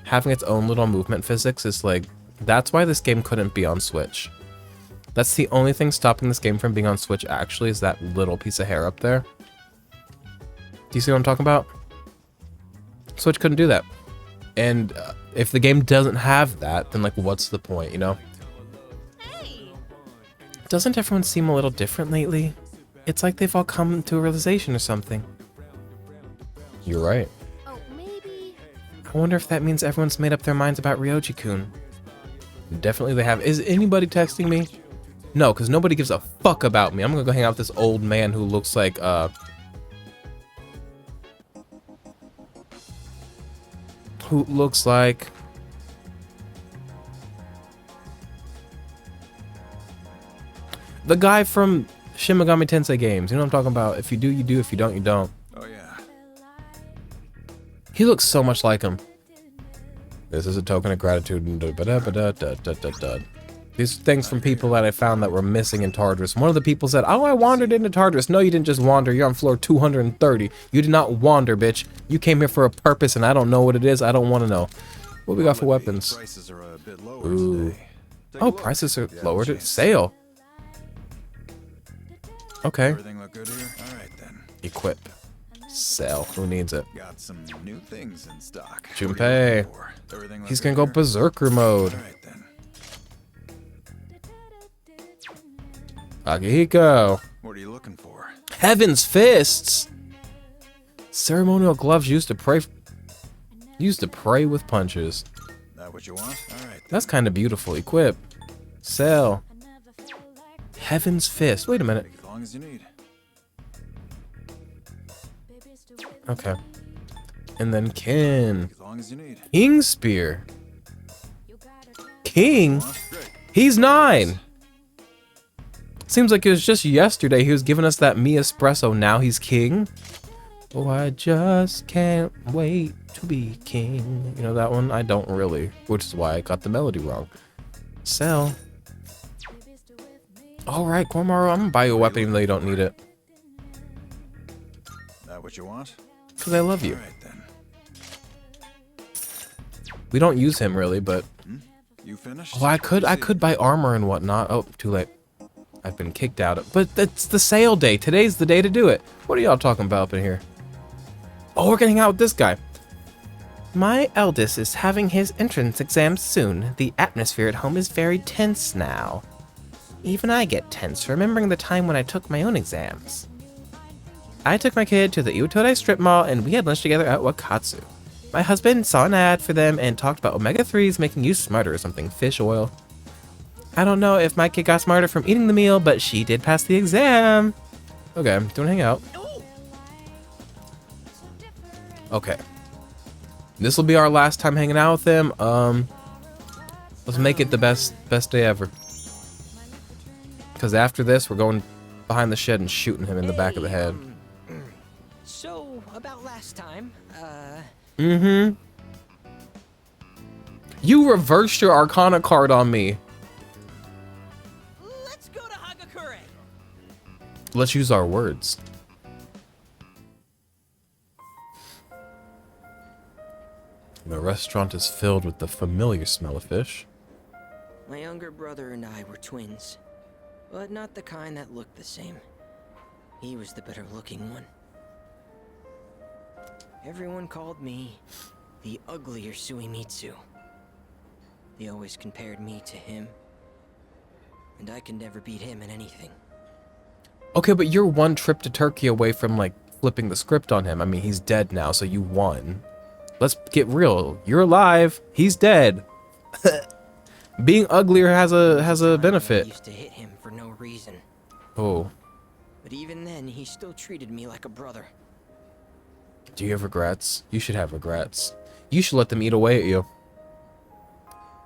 [SPEAKER 1] having its own little movement physics is like, that's why this game couldn't be on Switch. That's the only thing stopping this game from being on Switch actually is that little piece of hair up there. Do you see what I'm talking about? Switch couldn't do that. And if the game doesn't have that, then like what's the point, you know? Doesn't everyone seem a little different lately? It's like they've all come to a realization or something. You're right.
[SPEAKER 2] Oh, maybe.
[SPEAKER 1] I wonder if that means everyone's made up their minds about Ryoji-kun. Definitely they have. Is anybody texting me? No, because nobody gives a fuck about me. I'm gonna go hang out with this old man who looks like, the guy from Shin Megami Tensei games. You know what I'm talking about? If you do, you do. If you don't, you don't.
[SPEAKER 8] Oh yeah.
[SPEAKER 1] He looks so much like him. This is a token of gratitude. These things from people that I found that were missing in Tartarus. One of the people said, oh, I wandered into Tartarus. No, you didn't just wander. You're on floor 230. You did not wander, bitch. You came here for a purpose, and I don't know what it is. I don't want to know. What we got for weapons?
[SPEAKER 8] Prices are a bit lower
[SPEAKER 1] Ooh.
[SPEAKER 8] today.
[SPEAKER 1] Oh, prices are lowered at sale. Okay.
[SPEAKER 8] Everything look good here? All right then.
[SPEAKER 1] Equip. Sell. Who needs it?
[SPEAKER 9] Got some new things in stock.
[SPEAKER 1] Junpei.
[SPEAKER 9] Everything
[SPEAKER 1] He's
[SPEAKER 9] look
[SPEAKER 1] gonna
[SPEAKER 9] good
[SPEAKER 1] go
[SPEAKER 9] here?
[SPEAKER 1] berserker mode.
[SPEAKER 9] All right then.
[SPEAKER 1] Akihiko.
[SPEAKER 9] What are you looking for?
[SPEAKER 1] Heaven's fists. Ceremonial gloves used to pray with punches.
[SPEAKER 9] That what you want? All right.
[SPEAKER 1] That's kind of beautiful. Equip. Sell. Heaven's fist. Wait a minute.
[SPEAKER 9] Take as long as you need.
[SPEAKER 1] Okay. And then Kin.
[SPEAKER 9] As long as you need.
[SPEAKER 1] King Spear. King?
[SPEAKER 9] Great.
[SPEAKER 1] He's 9. Seems like it was just yesterday he was giving us that me espresso. Now he's king. Oh, I just can't wait to be king. You know that one? I don't really, which is why I got the melody wrong. Sell. All right, Kormaru, I'm gonna buy you a weapon even though you don't need it.
[SPEAKER 9] That what you want?
[SPEAKER 1] Because I love you.
[SPEAKER 9] All right then.
[SPEAKER 1] We don't use him really, but
[SPEAKER 9] You finished?
[SPEAKER 1] oh, I could buy armor and whatnot. Oh, too late. I've been kicked out. But it's the sale day. Today's the day to do it. What are y'all talking about up in here? Oh, we're gonna hang out with this guy. My eldest is having his entrance exam soon. The atmosphere at home is very tense now. Even I get tense remembering the time when I took my own exams. I took my kid to the Iwatodai strip mall and we had lunch together at Wakatsu. My husband saw an ad for them and talked about omega-3s making you smarter or something, fish oil. I don't know if my kid got smarter from eating the meal, but she did pass the exam. Okay, don't hang out. Okay. This will be our last time hanging out with him. Let's make it the best day ever. Because after this, we're going behind the shed and shooting him in the back of the head.
[SPEAKER 10] So, about last time,
[SPEAKER 1] Mm-hmm. You reversed your Arcana card on me.
[SPEAKER 10] let's go to Hagakure.
[SPEAKER 1] Let's use our words. The restaurant is filled with the familiar smell of fish.
[SPEAKER 10] My younger brother and I were twins, but not the kind that looked the same. He was the better looking one. Everyone called me the uglier Suimitsu. They always compared me to him, and I could never beat him in anything.
[SPEAKER 1] Okay, but you're one trip to Turkey away from, like, flipping the script on him. I mean, he's dead now, so you won. Let's get real. You're alive. He's dead. Being uglier has a
[SPEAKER 10] I
[SPEAKER 1] benefit.
[SPEAKER 10] used to hit him for no reason,
[SPEAKER 1] Oh.
[SPEAKER 10] but even then, he still treated me like a brother.
[SPEAKER 1] Do you have regrets? You should have regrets. You should let them eat away at you.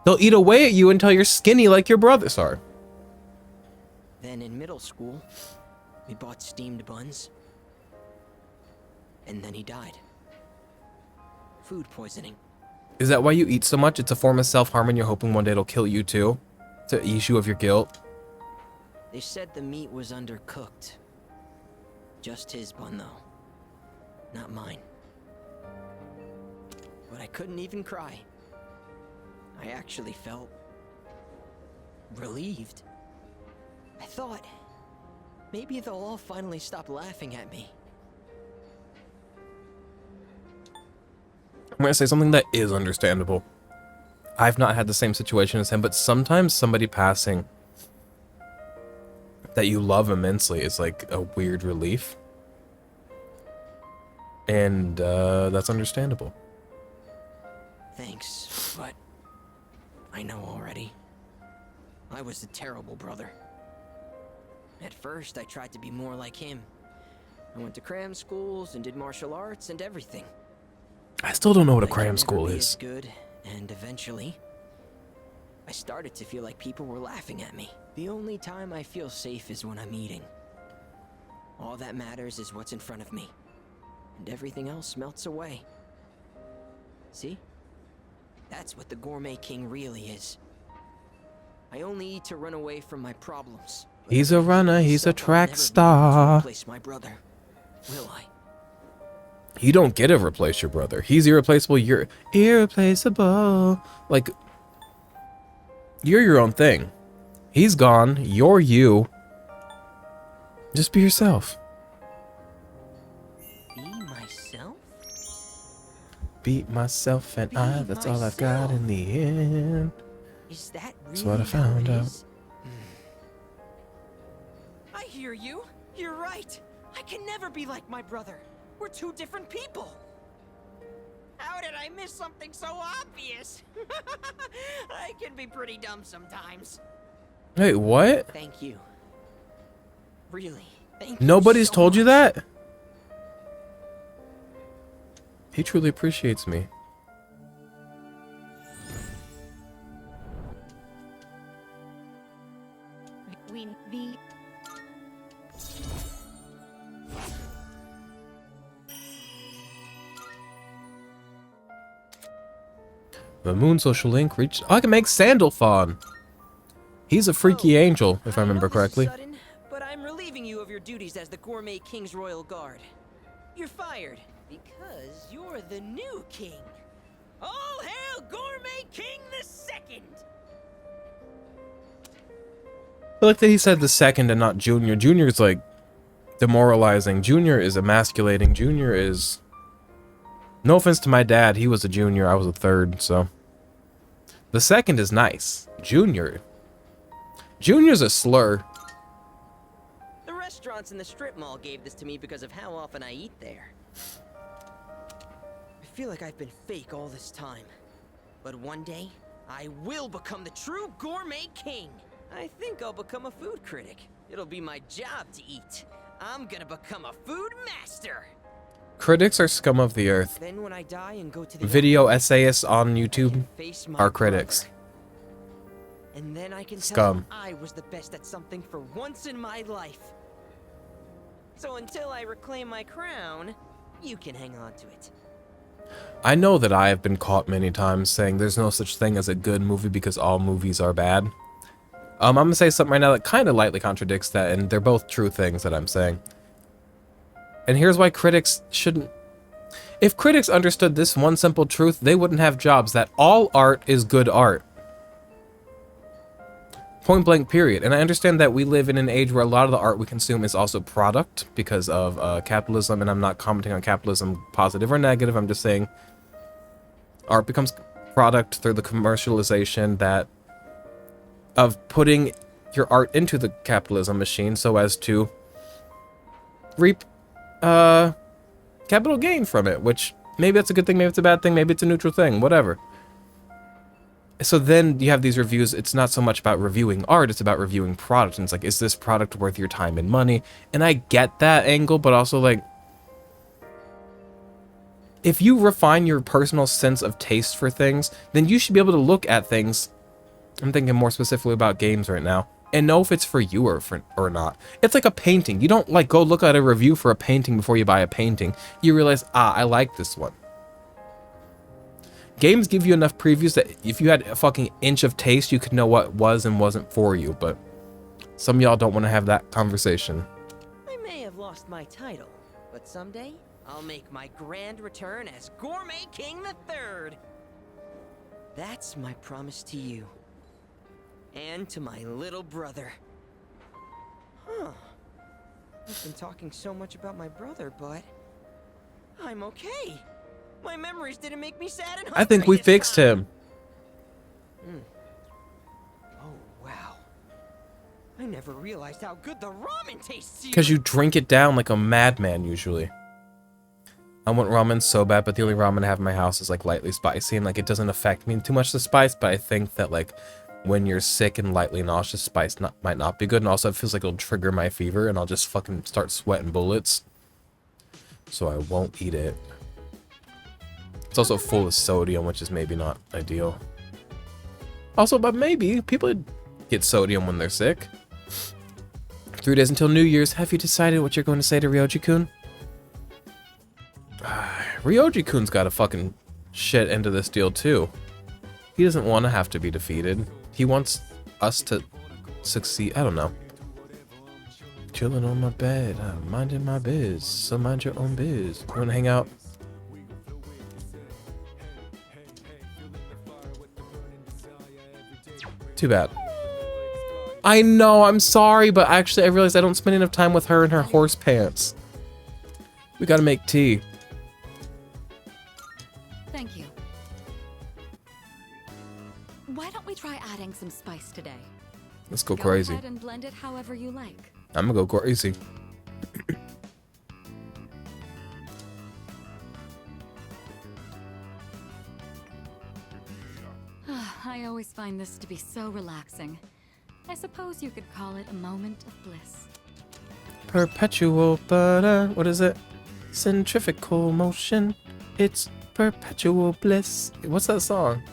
[SPEAKER 1] They'll eat away at you until you're skinny like your brother. Sorry.
[SPEAKER 10] Then in middle school, we bought steamed buns. And then he died. Food poisoning.
[SPEAKER 1] Is that why you eat so much? It's a form of self-harm and you're hoping one day it'll kill you too? To ease you of your guilt?
[SPEAKER 10] They said the meat was undercooked. Just his bun though. Not mine. But I couldn't even cry. I actually felt relieved. I thought maybe they'll all finally stop laughing at me.
[SPEAKER 1] I'm gonna say something that is understandable. I've not had the same situation as him, but sometimes somebody passing that you love immensely is like a weird relief. And that's understandable.
[SPEAKER 10] Thanks, but I know already. I was a terrible brother. At first, I tried to be more like him. I went to cram schools and did martial arts and everything.
[SPEAKER 1] I still don't know what a
[SPEAKER 10] I could
[SPEAKER 1] cram
[SPEAKER 10] never
[SPEAKER 1] school
[SPEAKER 10] be
[SPEAKER 1] is.
[SPEAKER 10] as good, and eventually, I started to feel like people were laughing at me. The only time I feel safe is when I'm eating. All that matters is what's in front of me, and everything else melts away. See? That's what the Gourmet King really is. I only eat to run away from my problems. But
[SPEAKER 1] He's a runner, he's a
[SPEAKER 10] I'll
[SPEAKER 1] track
[SPEAKER 10] never be able to
[SPEAKER 1] star.
[SPEAKER 10] replace my brother, will I?
[SPEAKER 1] You don't get to replace your brother. He's irreplaceable, you're irreplaceable. Like, you're your own thing. He's gone, you're you. Just be yourself.
[SPEAKER 10] Be my
[SPEAKER 1] beat myself and I, that's all I've got in the end.
[SPEAKER 10] Is that really
[SPEAKER 1] That's what I found out.
[SPEAKER 10] I hear you. You're right. I can never be like my brother. We're two different people. How did I miss something so obvious? I can be pretty dumb sometimes.
[SPEAKER 1] Wait, what?
[SPEAKER 10] Thank you. Really. Thank you
[SPEAKER 1] Nobody's
[SPEAKER 10] so
[SPEAKER 1] told you
[SPEAKER 10] much.
[SPEAKER 1] that? He truly appreciates me. The Moon Social Link reached. Oh, I can make Sandalphon. He's a freaky angel, if I remember correctly.
[SPEAKER 10] Sudden, but I'm relieving you of your duties as the Gourmet King's Royal Guard. You're fired because you're the new king. All hail Gourmet King the Second!
[SPEAKER 1] I like that he said the second and not Junior. Junior is like demoralizing. Junior is emasculating. Junior is. No offense to my dad, he was a junior, I was a third, so. The second is nice. Junior's a slur.
[SPEAKER 10] The restaurants in the strip mall gave this to me because of how often I eat there. I feel like I've been fake all this time. But one day, I will become the true Gourmet King. I think I'll become a food critic. It'll be my job to eat. I'm gonna become a food master.
[SPEAKER 1] Critics are scum of the earth.
[SPEAKER 10] Then when I die and go to the
[SPEAKER 1] Video essayists on YouTube
[SPEAKER 10] face my
[SPEAKER 1] are critics.
[SPEAKER 10] brother. And then I can tell
[SPEAKER 1] Scum.
[SPEAKER 10] him I was the best at something for once in my life. So until I reclaim my crown, you can hang on to it.
[SPEAKER 1] I know that I have been caught many times saying there's no such thing as a good movie because all movies are bad. I'm gonna say something right now that kind of lightly contradicts that, and they're both true things that I'm saying. And here's why critics shouldn't... If critics understood this one simple truth, they wouldn't have jobs, that all art is good art. Point blank, period. And I understand that we live in an age where a lot of the art we consume is also product because of capitalism, and I'm not commenting on capitalism positive or negative, I'm just saying art becomes product through the commercialization that of putting your art into the capitalism machine so as to reap capital gain from it, which maybe that's a good thing, maybe it's a bad thing, maybe it's a neutral thing, whatever. So then you have these reviews. It's not so much about reviewing art, it's about reviewing product. And it's like, is this product worth your time and money? And I get that angle, but also like, if you refine your personal sense of taste for things, then you should be able to look at things. I'm thinking more specifically about games right now, and know if it's for you or not. It's like a painting. You don't like go look at a review for a painting before you buy a painting. You realize, I like this one. Games give you enough previews that if you had a fucking inch of taste, you could know what was and wasn't for you, but some of y'all don't want to have that conversation.
[SPEAKER 10] I may have lost my title, but someday I'll make my grand return as Gourmet King III. That's my promise to you. And to my little brother. Huh. I've been talking so much about my brother, but I'm okay. My memories didn't make me sad and hungry
[SPEAKER 1] I think we
[SPEAKER 10] this
[SPEAKER 1] fixed
[SPEAKER 10] time.
[SPEAKER 1] him.
[SPEAKER 10] Oh, wow. I never realized how good the ramen tastes here.
[SPEAKER 1] Because you drink it down like a madman usually. I want ramen so bad, but the only ramen I have in my house is like lightly spicy, and like it doesn't affect me too much, the spice, but I think that like when you're sick and lightly nauseous, spice might not be good, and also it feels like it'll trigger my fever and I'll just fucking start sweating bullets. So I won't eat it. It's also full of sodium, which is maybe not ideal. Also, but maybe people get sodium when they're sick. 3 days until New Year's. Have you decided what you're going to say to Ryoji-kun? Ryoji-kun's got a fucking shit into this deal too. He doesn't want to have to be defeated. He wants us to succeed. I don't know. Chilling on my bed, minding my biz. So mind your own biz. You want to hang out? Too bad. I know, I'm sorry, but actually I realized I don't spend enough time with her in her horse pants. We gotta make tea.
[SPEAKER 11] Why don't we try adding some spice today?
[SPEAKER 1] Let's go crazy.
[SPEAKER 11] Go ahead and blend it however you like.
[SPEAKER 1] I'm gonna go crazy.
[SPEAKER 11] I always find this to be so relaxing. I suppose you could call it a moment of bliss.
[SPEAKER 1] Perpetual, but what is it? Centrifugal motion. It's perpetual bliss. What's that song?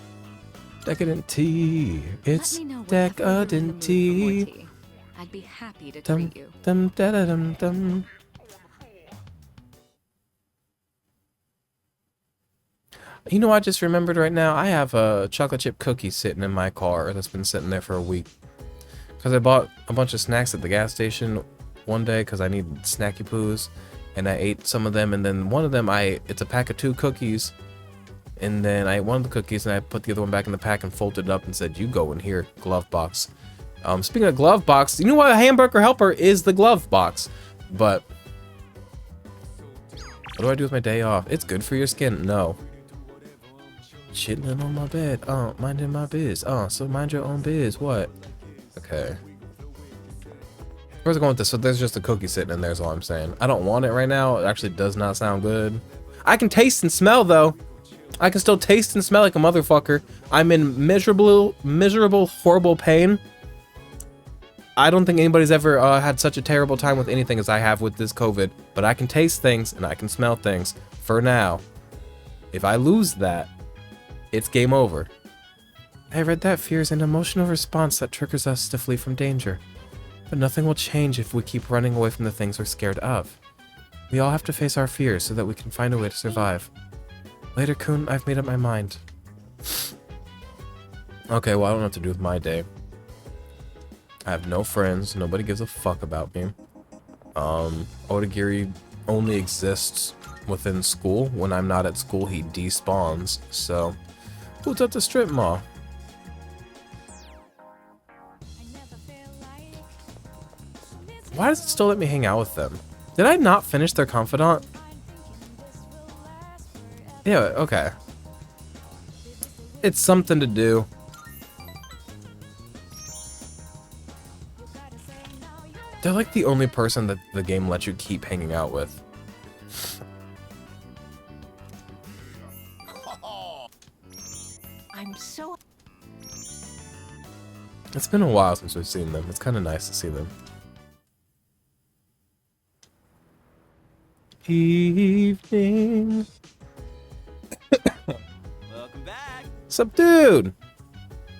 [SPEAKER 1] Decadent tea. It's decadent tea.
[SPEAKER 11] I'd be happy to
[SPEAKER 1] Dum
[SPEAKER 11] treat you.
[SPEAKER 1] dum da da dum dum. You know, I just remembered right now. I have a chocolate chip cookie sitting in my car that's been sitting there for a week. Cause I bought a bunch of snacks at the gas station one day because I needed snacky poos, and I ate some of them. And then one of them, it's a pack of 2 cookies. And then I ate one of the cookies and I put the other one back in the pack and folded it up and said, "You go in here, glove box." Speaking of glove box, you know what? A hamburger helper is the glove box. But what do I do with my day off? It's good for your skin. No. Chilling on my bed. Minding my biz. So mind your own biz. What? Okay. Where's it going with this? So there's just a cookie sitting in there is all I'm saying. I don't want it right now. It actually does not sound good. I can taste and smell though. I can still taste and smell like a motherfucker. I'm in miserable, horrible pain. I don't think anybody's ever had such a terrible time with anything as I have with this COVID. But I can taste things and I can smell things for now. If I lose that, it's game over. I read that fear is an emotional response that triggers us to flee from danger. But nothing will change if we keep running away from the things we're scared of. We all have to face our fears so that we can find a way to survive. Later, Kun, I've made up my mind. Okay, well, I don't know what to do with my day. I have no friends. Nobody gives a fuck about me. Odagiri only exists within school. When I'm not at school, he despawns. So, who's at the strip mall? Why does it still let me hang out with them? Did I not finish their confidant? Yeah, okay. It's something to do. They're like the only person that the game lets you keep hanging out with.
[SPEAKER 10] I'm so...
[SPEAKER 1] It's been a while since we've seen them. It's kind of nice to see them. Evening.
[SPEAKER 7] Welcome back.
[SPEAKER 1] Sup, dude?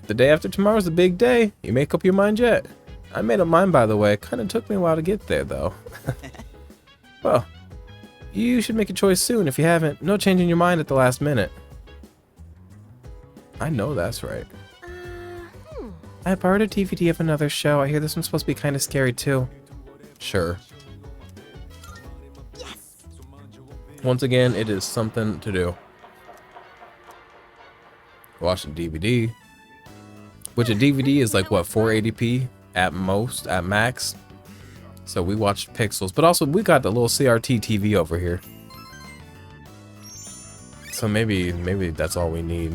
[SPEAKER 1] The day after tomorrow's a big day. You make up your mind yet? I made up mine, by the way. Kind of took me a while to get there, though. Well, you should make a choice soon if you haven't. No changing your mind at the last minute. I know that's right. I borrowed a DVD of another show. I hear this one's supposed to be kind of scary, too. Sure.
[SPEAKER 2] Yes.
[SPEAKER 1] Once again, it is something to do. Watch the DVD. Which a DVD is like, what, 480p at most, at max? So we watched pixels. But also, we got the little CRT TV over here. So maybe that's all we need.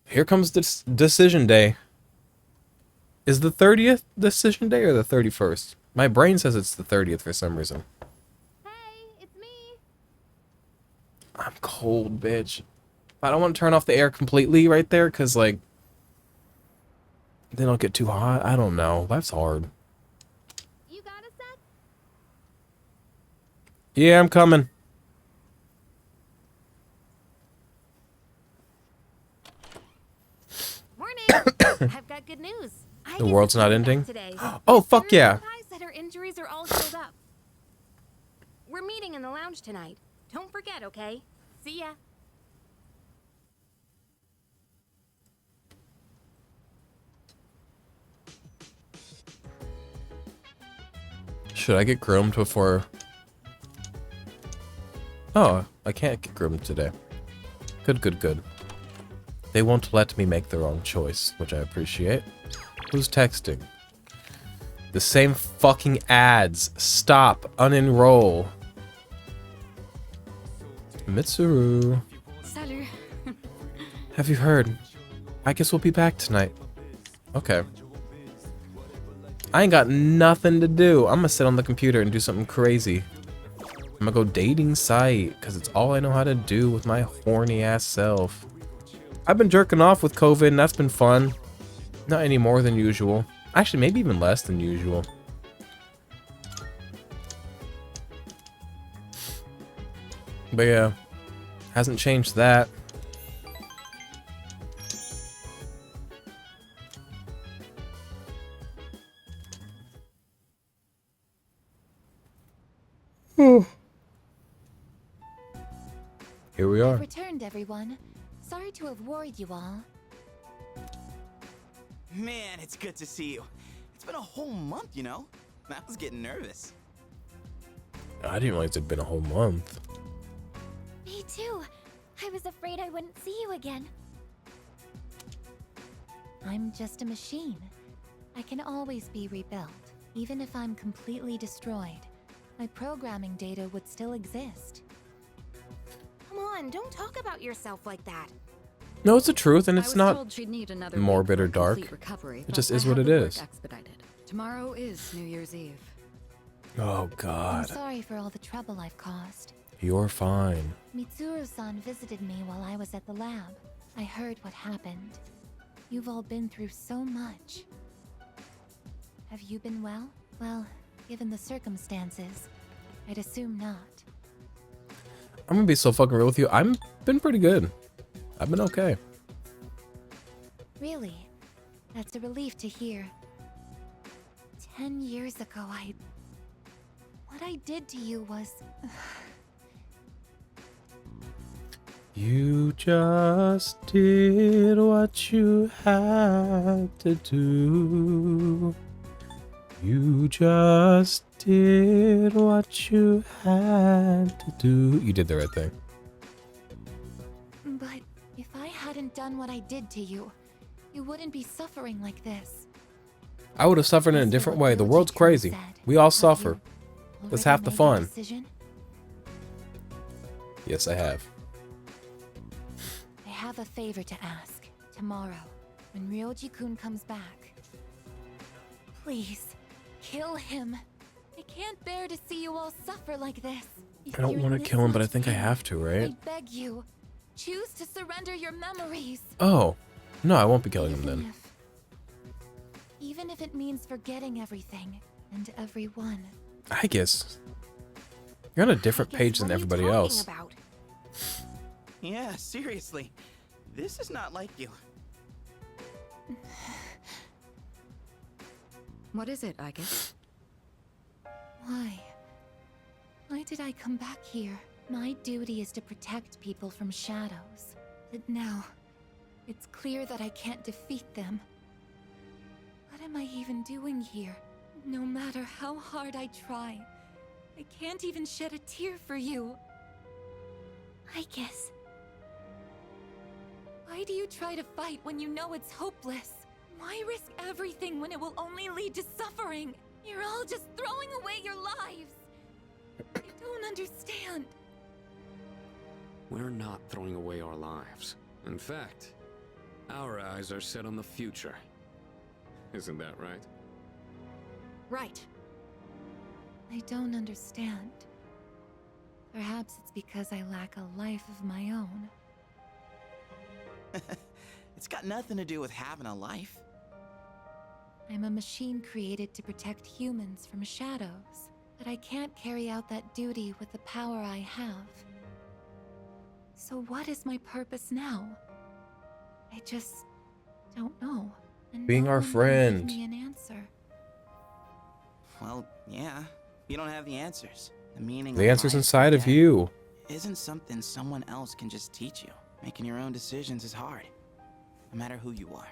[SPEAKER 1] Here comes this decision day. Is the 30th decision day or the 31st? My brain says it's the 30th for some reason.
[SPEAKER 2] Hey, it's me.
[SPEAKER 1] I'm cold, bitch. I don't want to turn off the air completely right there, because, like, then it'll get too hot. I don't know. Life's hard.
[SPEAKER 2] You got a sec?
[SPEAKER 1] Yeah, I'm coming.
[SPEAKER 2] I've got good news.
[SPEAKER 1] The world's not ending? Oh, fuck yeah.
[SPEAKER 2] Said her injuries are all healed up. We're meeting in the lounge tonight. Don't forget, okay? See ya.
[SPEAKER 1] Should I get groomed before... Oh, I can't get groomed today. Good, good, good. They won't let me make the wrong choice, which I appreciate. Who's texting? The same fucking ads. Stop. Unenroll. Mitsuru. Have you heard? I guess we'll be back tonight. Okay. I ain't got nothing to do. I'm gonna sit on the computer and do something crazy. I'm gonna go dating site, because it's all I know how to do with my horny ass self. I've been jerking off with COVID, and that's been fun. Not any more than usual. Actually, maybe even less than usual. But yeah, hasn't changed that. Here we are.
[SPEAKER 2] I've returned, everyone. Sorry to have worried you all.
[SPEAKER 7] Man, it's good to see you. It's been a whole month, you know? I was getting nervous.
[SPEAKER 1] I didn't realize it'd been a whole month.
[SPEAKER 2] Me too. I was afraid I wouldn't see you again. I'm just a machine. I can always be rebuilt. Even if I'm completely destroyed, my programming data would still exist.
[SPEAKER 6] Come on, don't talk about yourself like that.
[SPEAKER 1] No, it's the truth, and
[SPEAKER 11] I
[SPEAKER 1] it's
[SPEAKER 11] was
[SPEAKER 1] not
[SPEAKER 11] told she'd need another
[SPEAKER 1] morbid
[SPEAKER 11] week
[SPEAKER 1] or
[SPEAKER 11] for
[SPEAKER 1] dark.
[SPEAKER 11] complete recovery,
[SPEAKER 1] It
[SPEAKER 11] but
[SPEAKER 1] just
[SPEAKER 11] I
[SPEAKER 1] is
[SPEAKER 11] have
[SPEAKER 1] what it
[SPEAKER 11] the work
[SPEAKER 1] is.
[SPEAKER 11] expedited. Tomorrow is New Year's Eve.
[SPEAKER 1] Oh
[SPEAKER 2] I'm
[SPEAKER 1] God,
[SPEAKER 2] sorry for all the trouble I've caused.
[SPEAKER 1] you're fine.
[SPEAKER 2] Mitsuru-san visited me while I was at the lab. I heard what happened. You've all been through so much. Have you been well? Well, given the circumstances, I'd assume not.
[SPEAKER 1] I'm gonna be so fucking real with you. I've been pretty good. I've been okay.
[SPEAKER 2] Really? That's a relief to hear. 10 years ago, what I did to you was...
[SPEAKER 1] You just did what you had to do. You just did what you had to do. You did the right thing.
[SPEAKER 2] But if I hadn't done what I did to you, you wouldn't be suffering like this.
[SPEAKER 1] I would have suffered in a different way. The world's crazy. We all suffer. That's half the fun. Yes, I have.
[SPEAKER 2] I have a favor to ask. Tomorrow, when Ryoji-kun comes back, please, kill him. I can't bear to see you all suffer like this. If
[SPEAKER 1] I don't
[SPEAKER 2] you're
[SPEAKER 1] want
[SPEAKER 2] in
[SPEAKER 1] to
[SPEAKER 2] this
[SPEAKER 1] kill him, but I
[SPEAKER 2] much
[SPEAKER 1] think I
[SPEAKER 2] pain,
[SPEAKER 1] have to, right?
[SPEAKER 2] I beg you, choose to surrender your memories.
[SPEAKER 1] Oh. No, I won't be killing him then.
[SPEAKER 2] Even if it means forgetting everything and everyone.
[SPEAKER 1] I guess. You're on a different page than everybody else.
[SPEAKER 6] About?
[SPEAKER 7] Yeah, seriously. This is not like you.
[SPEAKER 11] What is it, Ike?
[SPEAKER 2] Why? Why did I come back here? My duty is to protect people from shadows. But now, it's clear that I can't defeat them. What am I even doing here? No matter how hard I try, I can't even shed a tear for you. I guess. Why do you try to fight when you know it's hopeless? Why risk everything when it will only lead to suffering? You're all just throwing away your lives. I don't understand.
[SPEAKER 12] We're not throwing away our lives. In fact, our eyes are set on the future. Isn't that right?
[SPEAKER 6] Right.
[SPEAKER 2] I don't understand. Perhaps it's because I lack a life of my own.
[SPEAKER 7] It's got nothing to do with having a life.
[SPEAKER 2] I'm a machine created to protect humans from shadows, but I can't carry out that duty with the power I have. So what is my purpose now? I just don't know. And
[SPEAKER 1] Being
[SPEAKER 2] no
[SPEAKER 1] our
[SPEAKER 2] one can
[SPEAKER 1] friend.
[SPEAKER 2] give me an answer.
[SPEAKER 7] Well, yeah. You don't have the answers. The meaning
[SPEAKER 1] The
[SPEAKER 7] of
[SPEAKER 1] answer's
[SPEAKER 7] life
[SPEAKER 1] inside of
[SPEAKER 7] today
[SPEAKER 1] you.
[SPEAKER 7] isn't something someone else can just teach you. Making your own decisions is hard, no matter who you are.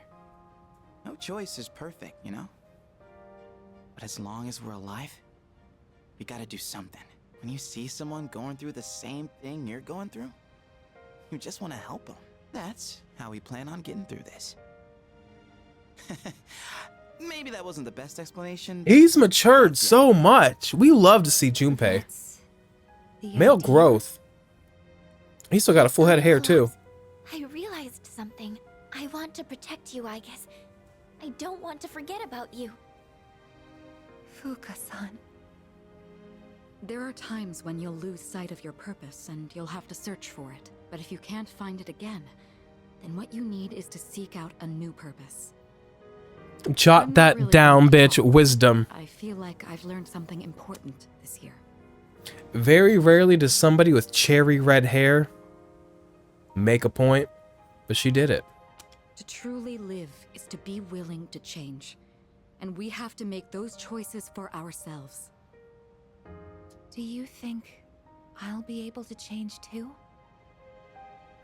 [SPEAKER 7] No choice is perfect, you know? But as long as we're alive, we gotta do something. When you see someone going through the same thing you're going through, you just want to help them. That's how we plan on getting through this. Maybe that wasn't the best explanation.
[SPEAKER 1] He's matured so much. We love to see Junpei. Male growth. He's still got a full head of hair too.
[SPEAKER 2] I realized something. want to protect you, I guess. I don't want to forget about you.
[SPEAKER 11] Fuka-san. There are times when you'll lose sight of your purpose and you'll have to search for it. But if you can't find it again, then what you need is to seek out a new purpose.
[SPEAKER 1] Jot that
[SPEAKER 11] really
[SPEAKER 1] down,
[SPEAKER 11] good at
[SPEAKER 1] bitch.
[SPEAKER 11] all.
[SPEAKER 1] Wisdom.
[SPEAKER 11] I feel like I've learned something important this year.
[SPEAKER 1] Very rarely does somebody with cherry red hair make a point, but she did it.
[SPEAKER 11] To truly live is to be willing to change. And we have to make those choices for ourselves.
[SPEAKER 2] Do you think I'll be able to change too?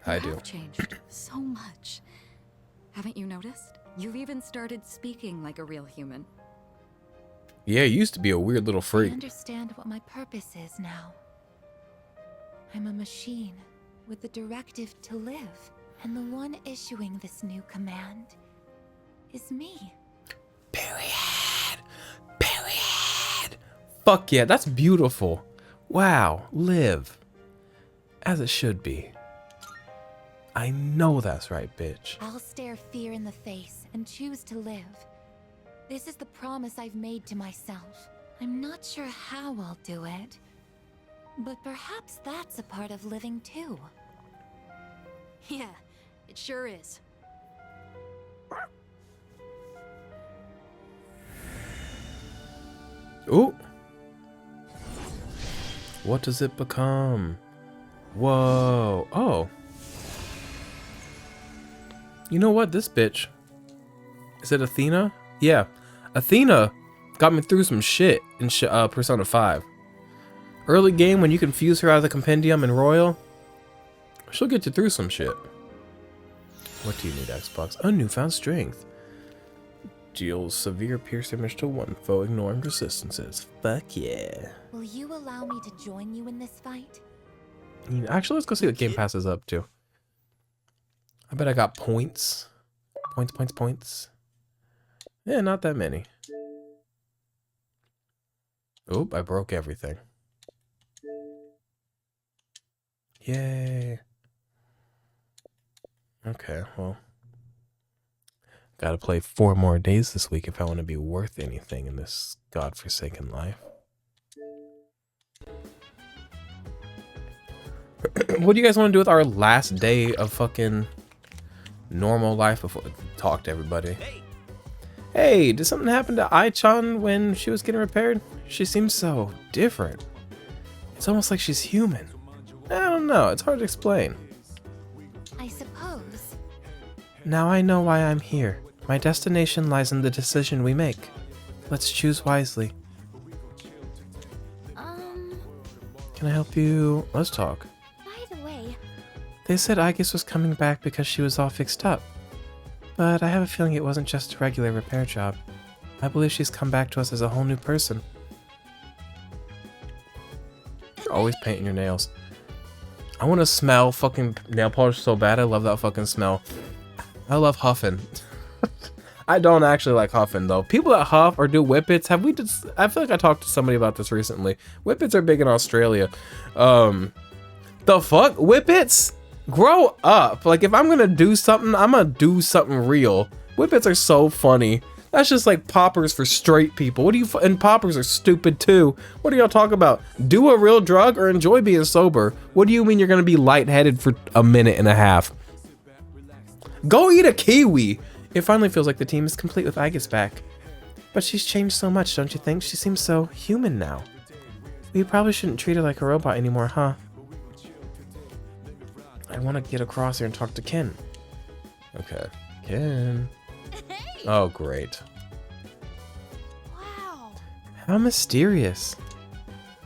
[SPEAKER 1] I
[SPEAKER 11] You
[SPEAKER 1] do.
[SPEAKER 11] have changed so much. Haven't you noticed? You've even started speaking like a real human.
[SPEAKER 1] Yeah, you used to be a weird little
[SPEAKER 2] I
[SPEAKER 1] freak.
[SPEAKER 2] understand what my purpose is now. I'm a machine with the directive to live, and the one issuing this new command is me.
[SPEAKER 1] Period. Period. Fuck yeah, that's beautiful. Wow, live. As it should be. I know that's right, bitch.
[SPEAKER 2] I'll stare fear in the face and choose to live. This is the promise I've made to myself. I'm not sure how I'll do it, but perhaps that's a part of living too.
[SPEAKER 6] Yeah, it sure is.
[SPEAKER 1] Ooh. What does it become? Whoa. Oh. You know what? This bitch. Is it Athena? Yeah. Athena got me through some shit in Persona 5. Early game, when you can fuse her out of the compendium in Royal, she'll get you through some shit. What do you need, Xbox? A newfound strength. Deals severe pierce damage to one foe, ignoring resistances. Fuck yeah.
[SPEAKER 2] Will you allow me to join you in this fight?
[SPEAKER 1] Actually, let's go see what Game Pass is up to. I bet I got points. Points. Yeah, not that many. Oop, I broke everything. Yay. Okay, well. Gotta play 4 more days this week if I want to be worth anything in this godforsaken life. What do you guys want to do with our last day of fucking normal life before talk to everybody? Hey, did something happen to Ai-chan when she was getting repaired? She seems so different. It's almost like she's human. I don't know, it's hard to explain.
[SPEAKER 2] I suppose.
[SPEAKER 1] Now I know why I'm here. My destination lies in the decision we make. Let's choose wisely. Can I help you? Let's talk.
[SPEAKER 2] By the way,
[SPEAKER 1] They said Aegis was coming back because she was all fixed up. But I have a feeling it wasn't just a regular repair job. I believe she's come back to us as a whole new person. You're always painting your nails. I want to smell fucking nail polish so bad. I love that fucking smell. I love huffing. I don't actually like huffing though. People that huff or do whippets, have we just, I feel like I talked to somebody about this recently. Whippets are big in Australia. The fuck? Whippets? Grow up. Like if I'm gonna do something, I'm gonna do something real. Whippets are so funny. That's just like poppers for straight people. What do you, and poppers are stupid too. What do y'all talk about? Do a real drug or enjoy being sober? What do you mean you're gonna be lightheaded for a minute and a half? Go eat a kiwi. It finally feels like the team is complete with Aegis back. But she's changed so much, don't you think? She seems so human now. We probably shouldn't treat her like a robot anymore, huh? I want to get across here and talk to Ken. Okay. Ken. Oh, great.
[SPEAKER 2] wow.
[SPEAKER 1] How mysterious.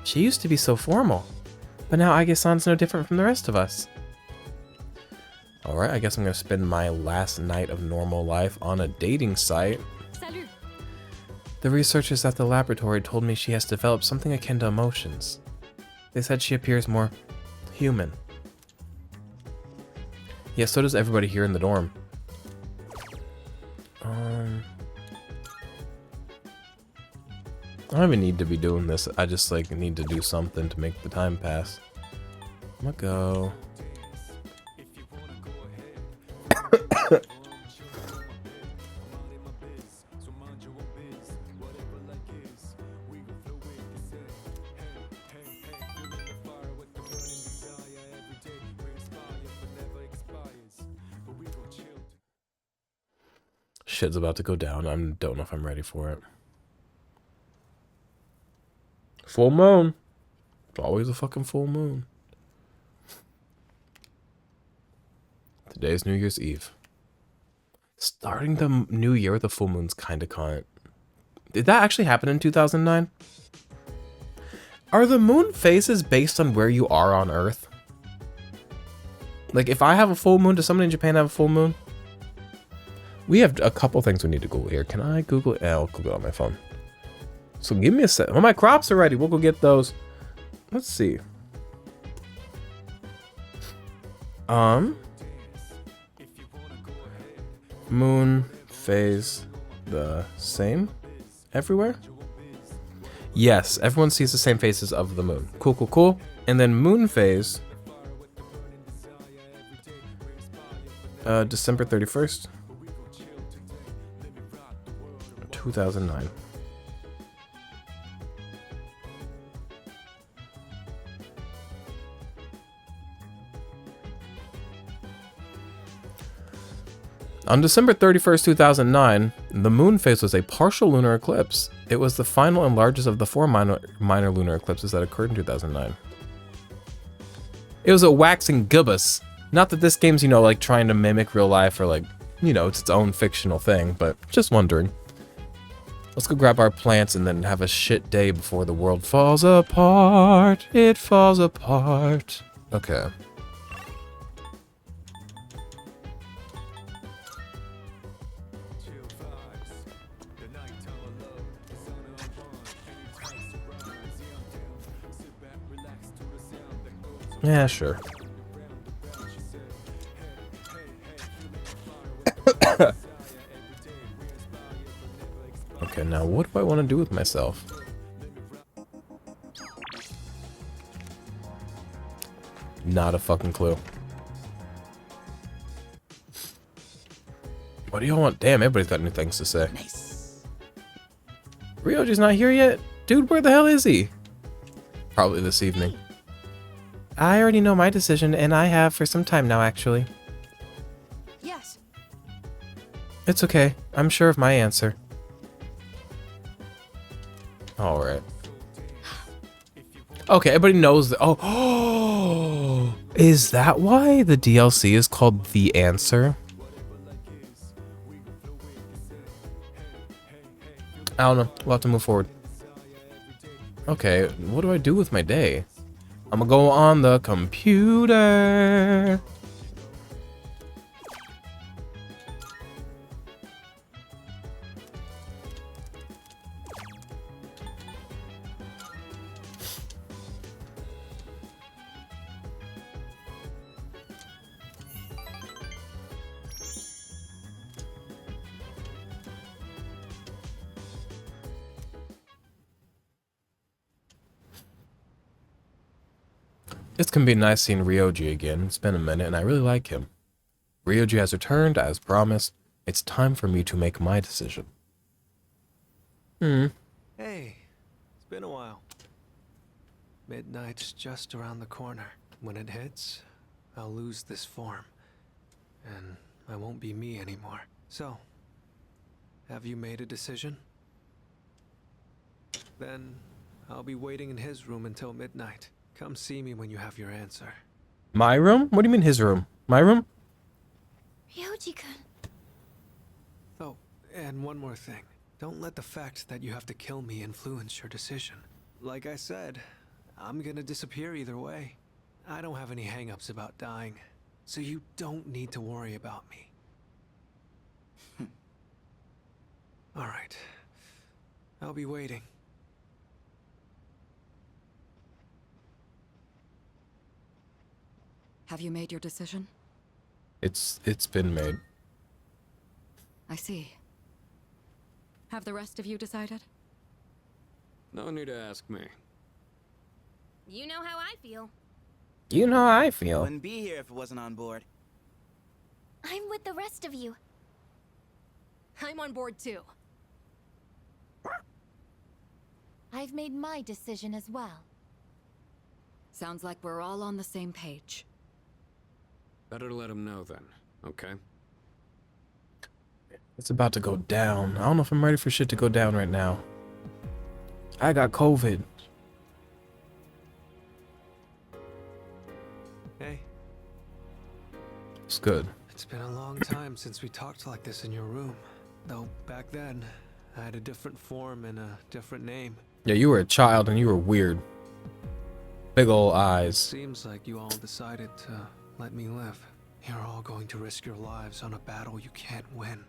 [SPEAKER 1] She used to be so formal. But now Aegis-san's no different from the rest of us. Alright, I guess I'm going to spend my last night of normal life on a dating site.
[SPEAKER 11] Salut.
[SPEAKER 1] The researchers at the laboratory told me she has developed something akin to emotions. They said she appears more human. Yeah, so does everybody here in the dorm. I don't even need to be doing this. I just like need to do something to make the time pass. I'm gonna go. shit's about to go down. I don't know if I'm ready for it. Full moon. It's always a fucking full moon. Today's New Year's Eve. Starting the new year with a full moon's kind of cunt. Did that actually happen in 2009? Are the moon phases based on where you are on Earth? Like, if I have a full moon, does somebody in Japan have a full moon? We have a couple things we need to Google here. Can I Google it? I'll Google it on my phone. So give me a sec. Well, my crops are ready. We'll go get those. Let's see. Moon phase the same everywhere? Yes, everyone sees the same phases of the moon. Cool, cool, cool. And then moon phase, December 31st, 2009. On December 31st, 2009, the moon phase was a partial lunar eclipse. It was the final and largest of the 4 minor lunar eclipses that occurred in 2009. It was a waxing gibbous. Not that this game's, you know, like trying to mimic real life or like, you know, it's its own fictional thing, but just wondering. Let's go grab our plants and then have a shit day before the world falls apart. It falls apart. Okay. Yeah, sure. Okay, now what do I want to do with myself? Not a fucking clue. What do y'all want? Damn, everybody's got new things to say.
[SPEAKER 7] Nice.
[SPEAKER 1] Ryoji's not here yet? Dude, where the hell is he? Probably this evening. I already know my decision, and I have for some time now, actually.
[SPEAKER 6] Yes.
[SPEAKER 1] It's okay. I'm sure of my answer. Alright. Okay, everybody knows that. Oh, is that why the DLC is called The Answer? I don't know. We'll have to move forward. Okay, what do I do with my day? I'm gonna go on the computer. It's gonna be nice seeing Ryoji again. It's been a minute and I really like him. Ryoji has returned as promised. It's time for me to make my decision.
[SPEAKER 13] Hey, it's been a while. Midnight's just around the corner. When it hits, I'll lose this form. And I won't be me anymore. So, have you made a decision? Then, I'll be waiting in his room until midnight. Come see me when you have your answer.
[SPEAKER 1] My room? What do you mean his room? My room?
[SPEAKER 2] Ryoji-kun.
[SPEAKER 13] Oh, and one more thing. Don't let the fact that you have to kill me influence your decision. Like I said, I'm gonna disappear either way. I don't have any hang-ups about dying, so you don't need to worry about me. Alright. I'll be waiting.
[SPEAKER 11] Have you made your decision?
[SPEAKER 1] It's been made.
[SPEAKER 11] I see. Have the rest of you decided?
[SPEAKER 12] No need to ask me.
[SPEAKER 6] You know how I feel.
[SPEAKER 1] You know how I feel.
[SPEAKER 7] Wouldn't be here if it wasn't on board.
[SPEAKER 2] I'm with the rest of you.
[SPEAKER 6] I'm on board too.
[SPEAKER 11] I've made my decision as well. Sounds like we're all on the same page.
[SPEAKER 12] Better let him know then, okay?
[SPEAKER 1] It's about to go down. I don't know if I'm ready for shit to go down right now. I got COVID.
[SPEAKER 13] Hey.
[SPEAKER 1] It's good.
[SPEAKER 13] It's been a long time since we talked like this in your room. Though back then, I had a different form and a different name.
[SPEAKER 1] Yeah, you were a child and you were weird. Big ol' eyes.
[SPEAKER 13] Seems like you all decided to let me live. You're all going to risk your lives on a battle you can't win.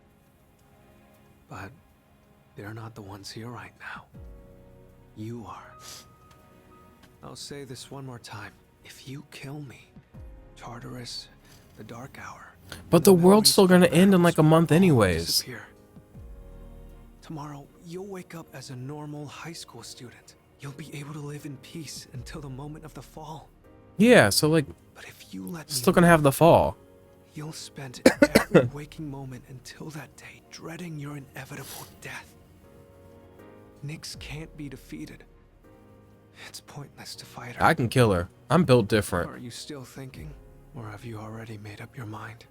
[SPEAKER 13] But they're not the ones here right now. You are. I'll say this one more time. If you kill me, Tartarus, the Dark Hour...
[SPEAKER 1] But the world's still gonna end in like a month anyways.
[SPEAKER 13] Disappear. Tomorrow, you'll wake up as a normal high school student. You'll be able to live in peace until the moment of the fall.
[SPEAKER 1] Yeah, so like,
[SPEAKER 13] but if you let
[SPEAKER 1] still gonna have the fall.
[SPEAKER 13] You'll spend every waking moment until that day dreading your inevitable death. Nyx can't be defeated. It's pointless to fight her.
[SPEAKER 1] I can kill her. I'm built different.
[SPEAKER 13] Are you still thinking? Or have you already made up your mind?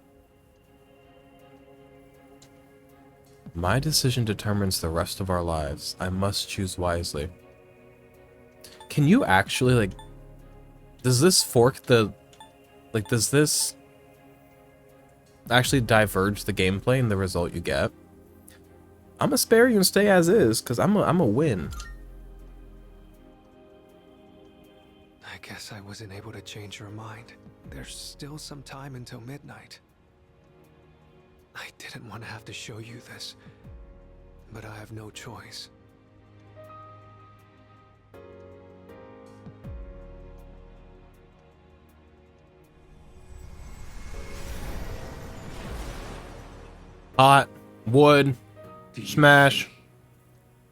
[SPEAKER 1] My decision determines the rest of our lives. I must choose wisely. Can you actually, like... Does this fork the... Like, does this... actually diverge the gameplay and the result you get? I'm gonna spare you and stay as is, because I'm a win.
[SPEAKER 13] I guess I wasn't able to change your mind. There's still some time until midnight. I didn't want to have to show you this, but I have no choice.
[SPEAKER 1] Hot. Wood. Smash.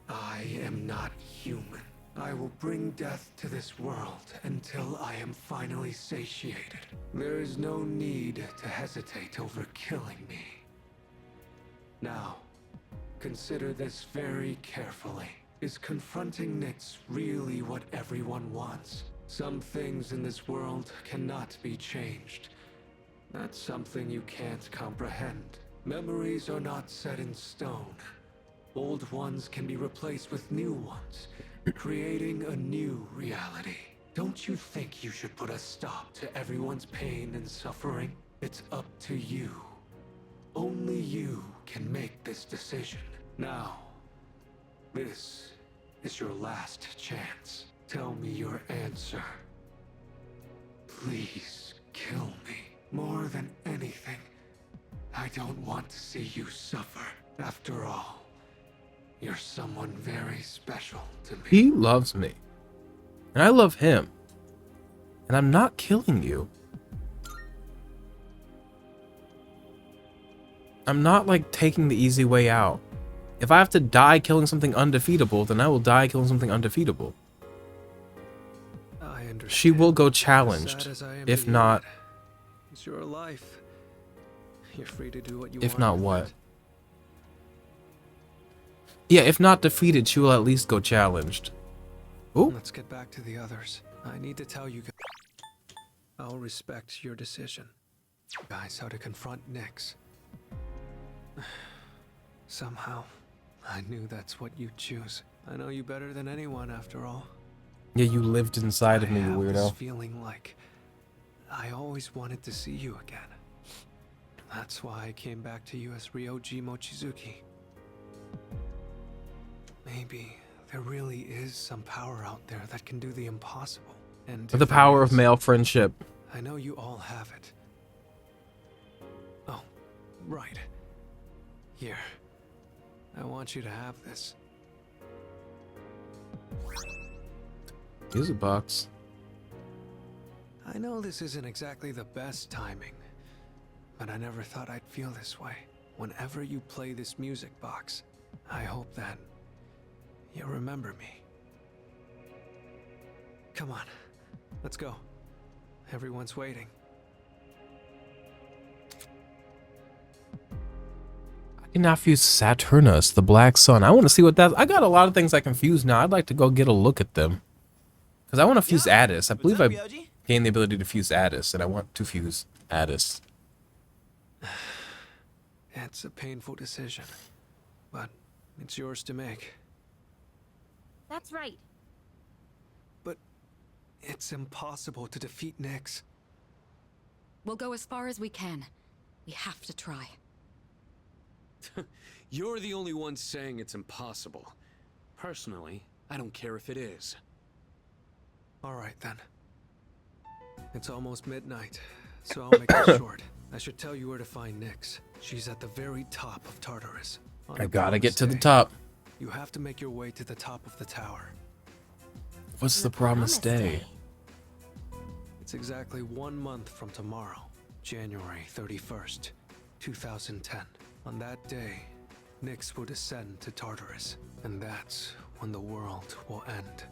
[SPEAKER 13] I am not human. I will bring death to this world until I am finally satiated. There is no need to hesitate over killing me. Now, consider this very carefully. Is confronting Nyx really what everyone wants? Some things in this world cannot be changed. That's something you can't comprehend. Memories are not set in stone. Old ones can be replaced with new ones, creating a new reality. Don't you think you should put a stop to everyone's pain and suffering? It's up to you. Only you can make this decision. Now, this is your last chance. Tell me your answer. Please kill me. More than anything, I don't want to see you suffer. After all, you're someone very special to me.
[SPEAKER 1] He loves me. And I love him. And I'm not killing you. I'm not like taking the easy way out. If I have to die killing something undefeatable, then I will die killing something undefeatable.
[SPEAKER 13] I understand.
[SPEAKER 1] She will go challenged. If not...
[SPEAKER 13] It's your life. You're free to do what you want.
[SPEAKER 1] If not what? Yeah, if not defeated, she will at least go challenged. Ooh.
[SPEAKER 13] Let's get back to the others. I need to tell you guys. I'll respect your decision. Guys, how to confront Nyx. Somehow, I knew that's what you'd choose. I know you better than anyone, after all.
[SPEAKER 1] Yeah, you lived inside of me, you
[SPEAKER 13] I have this
[SPEAKER 1] weirdo.
[SPEAKER 13] feeling like I always wanted to see you again. That's why I came back to you as Ryoji Mochizuki. Maybe there really is some power out there that can do the impossible. And
[SPEAKER 1] The power of male friendship.
[SPEAKER 13] I know you all have it. Oh, right. Here. I want you to have this.
[SPEAKER 1] Music box.
[SPEAKER 13] I know this isn't exactly the best timing, but I never thought I'd feel this way. Whenever you play this music box, I hope that you'll remember me. Come on, let's go. Everyone's waiting.
[SPEAKER 1] I can now fuse Saturnus, the Black Sun. I want to see what that... I got a lot of things I can fuse now. I'd like to go get a look at them. Because I want to fuse Addis. I believe I gained the ability to fuse Addis, and I want to fuse Addis.
[SPEAKER 13] It's a painful decision, but it's yours to make.
[SPEAKER 2] That's right.
[SPEAKER 13] But it's impossible to defeat Nyx.
[SPEAKER 11] We'll go as far as we can. We have to try.
[SPEAKER 12] You're the only one saying it's impossible. Personally, I don't care if it is.
[SPEAKER 13] All right, then. It's almost midnight, so I'll make it short. I should tell you where to find Nyx. She's at the very top of Tartarus.
[SPEAKER 1] I gotta get to the top.
[SPEAKER 13] You have to make your way to the top of the tower.
[SPEAKER 1] What's the promised day?
[SPEAKER 13] It's exactly 1 month from tomorrow, January 31st, 2010. On that day, Nyx will descend to Tartarus, and that's when the world will end.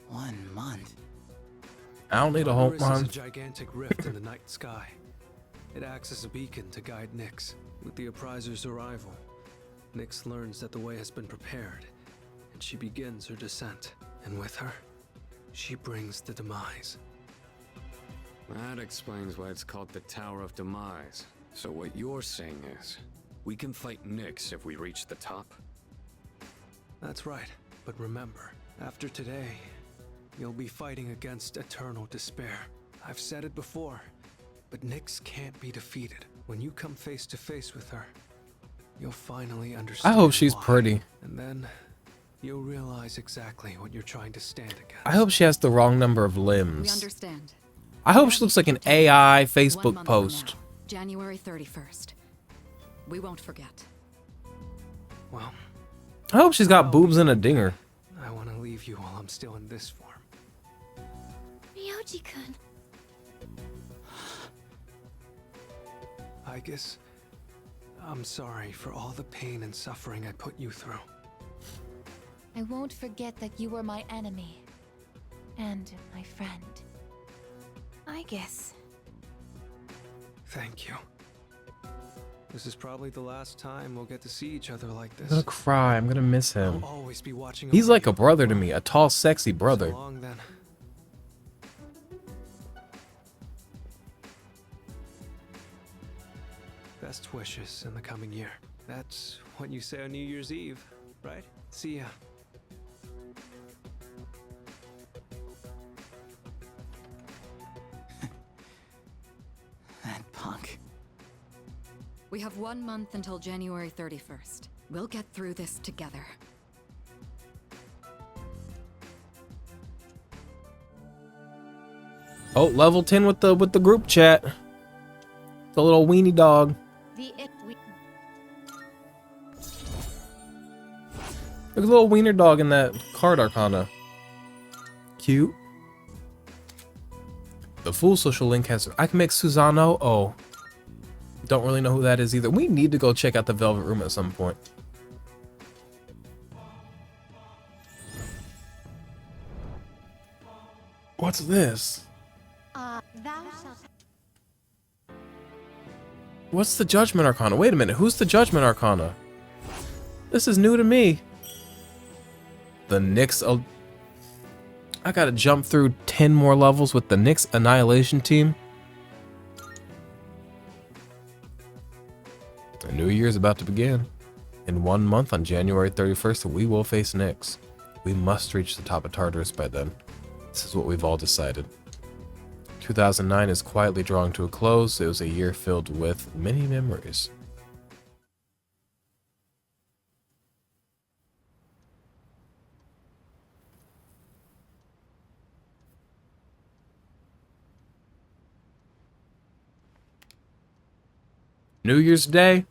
[SPEAKER 7] 1 month?
[SPEAKER 1] I don't need a whole
[SPEAKER 13] Tartarus is
[SPEAKER 1] month.
[SPEAKER 13] a gigantic rift in the night sky. It acts as a beacon to guide Nyx. With the Appriser's arrival, Nyx learns that the way has been prepared, and she begins her descent. And with her, she brings the demise.
[SPEAKER 12] That explains why it's called the Tower of Demise. So what you're saying is, we can fight Nyx if we reach the top?
[SPEAKER 13] That's right, but remember, after today, you'll be fighting against eternal despair. I've said it before, but Nyx can't be defeated. When you come face to face with her, you'll finally understand
[SPEAKER 1] I hope she's
[SPEAKER 13] why.
[SPEAKER 1] pretty.
[SPEAKER 13] And then, you'll realize exactly what you're trying to stand against.
[SPEAKER 1] I hope she has the wrong number of
[SPEAKER 11] We
[SPEAKER 1] limbs.
[SPEAKER 11] understand.
[SPEAKER 1] I hope she looks like an AI
[SPEAKER 11] 1
[SPEAKER 1] Facebook
[SPEAKER 11] month from
[SPEAKER 1] post.
[SPEAKER 11] now, January 31st. We won't forget.
[SPEAKER 13] Well,
[SPEAKER 1] I hope she's got boobs and a dinger.
[SPEAKER 13] I want to leave you while I'm still in this form.
[SPEAKER 2] Ryoji-kun.
[SPEAKER 13] I guess I'm sorry for all the pain and suffering I put you through.
[SPEAKER 2] I won't forget that you were my enemy. And my friend. I guess.
[SPEAKER 13] Thank you. This is probably the last time we'll get to see each other like
[SPEAKER 1] I'm
[SPEAKER 13] this.
[SPEAKER 1] gonna cry. I'm gonna miss him.
[SPEAKER 13] I'll always be watching
[SPEAKER 1] He's
[SPEAKER 13] over
[SPEAKER 1] like a
[SPEAKER 13] you.
[SPEAKER 1] brother to me, a tall, sexy brother.
[SPEAKER 13] So long then. Best wishes in the coming year. That's what you say on New Year's Eve, right? See ya.
[SPEAKER 7] That punk.
[SPEAKER 11] We have 1 month until January 31st. We'll get through this together.
[SPEAKER 1] Oh, level 10 with the group chat. The little weenie dog. Look at the little wiener dog in that card arcana. Cute. The full social link has... I can make Susano. Oh. Don't really know who that is either. We need to go check out the Velvet Room at some point. What's this?
[SPEAKER 2] Thou shalt.
[SPEAKER 1] What's the Judgment Arcana? Wait a minute. Who's the Judgment Arcana? This is new to me. The Nyx... I gotta jump through 10 more levels with the Nyx Annihilation team. The new year's about to begin. In 1 month, on January 31st, we will face Nyx. We must reach the top of Tartarus by then. This is what we've all decided. 2009 is quietly drawing to a close. It was a year filled with many memories. New Year's Day.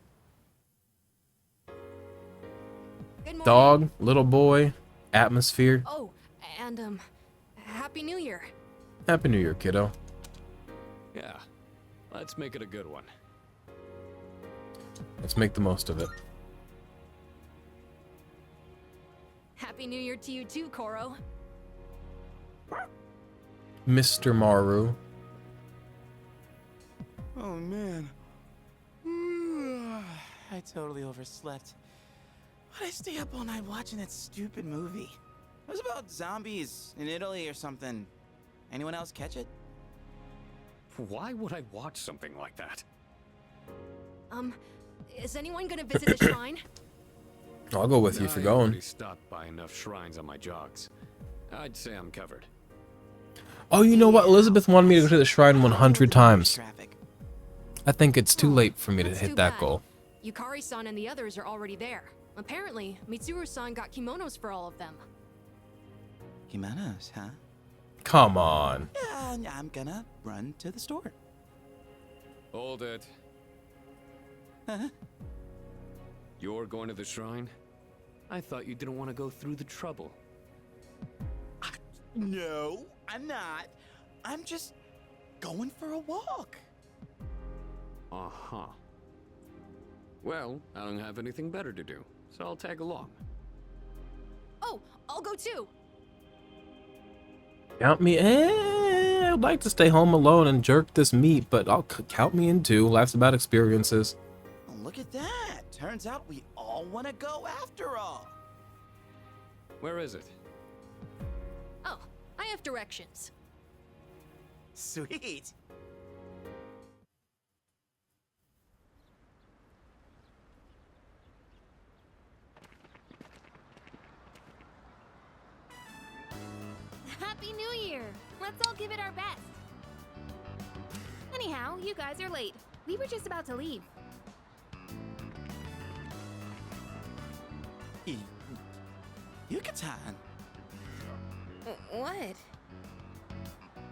[SPEAKER 6] Good morning.
[SPEAKER 1] Dog, little boy, atmosphere.
[SPEAKER 6] Oh, and Happy New Year.
[SPEAKER 1] Happy New Year, kiddo.
[SPEAKER 12] Yeah, let's make it a good one.
[SPEAKER 1] Let's make the most of it.
[SPEAKER 6] Happy New Year to you too, Koro.
[SPEAKER 1] Mr. Maru.
[SPEAKER 7] Oh man. I totally overslept. Why'd I stay up all night watching that stupid movie? It was about zombies in Italy or something. Anyone else catch it?
[SPEAKER 12] Why would I watch something like that?
[SPEAKER 6] Is anyone gonna visit the shrine?
[SPEAKER 1] I'll go with you if you're
[SPEAKER 12] I
[SPEAKER 1] going.
[SPEAKER 12] already stopped by enough shrines on my jogs. I'd say I'm covered.
[SPEAKER 1] Oh, you know what? Elizabeth wanted me to go to the shrine 100 times. I think it's too late for me to hit that goal.
[SPEAKER 6] Yukari-san and the others are already there. Apparently, Mitsuru-san got kimonos for all of them.
[SPEAKER 7] Kimonos, huh?
[SPEAKER 1] Come on.
[SPEAKER 7] Yeah, I'm gonna run to the store.
[SPEAKER 12] Hold it.
[SPEAKER 7] Huh?
[SPEAKER 12] You're going to the shrine? I thought you didn't want to go through the trouble.
[SPEAKER 7] No, I'm not. I'm just going for a walk.
[SPEAKER 12] Uh-huh. Well, I don't have anything better to do, so I'll tag along.
[SPEAKER 6] Oh, I'll go too.
[SPEAKER 1] Count me in. I'd like to stay home alone and jerk this meat, but I'll count me in too. Life's about experiences.
[SPEAKER 7] Oh, look at that. Turns out we all want to go after all.
[SPEAKER 12] Where is it?
[SPEAKER 6] Oh, I have directions.
[SPEAKER 7] Sweet.
[SPEAKER 2] Happy New Year! Let's all give it our best. Anyhow, you guys are late. We were just about to leave.
[SPEAKER 7] Yucatan.
[SPEAKER 6] What?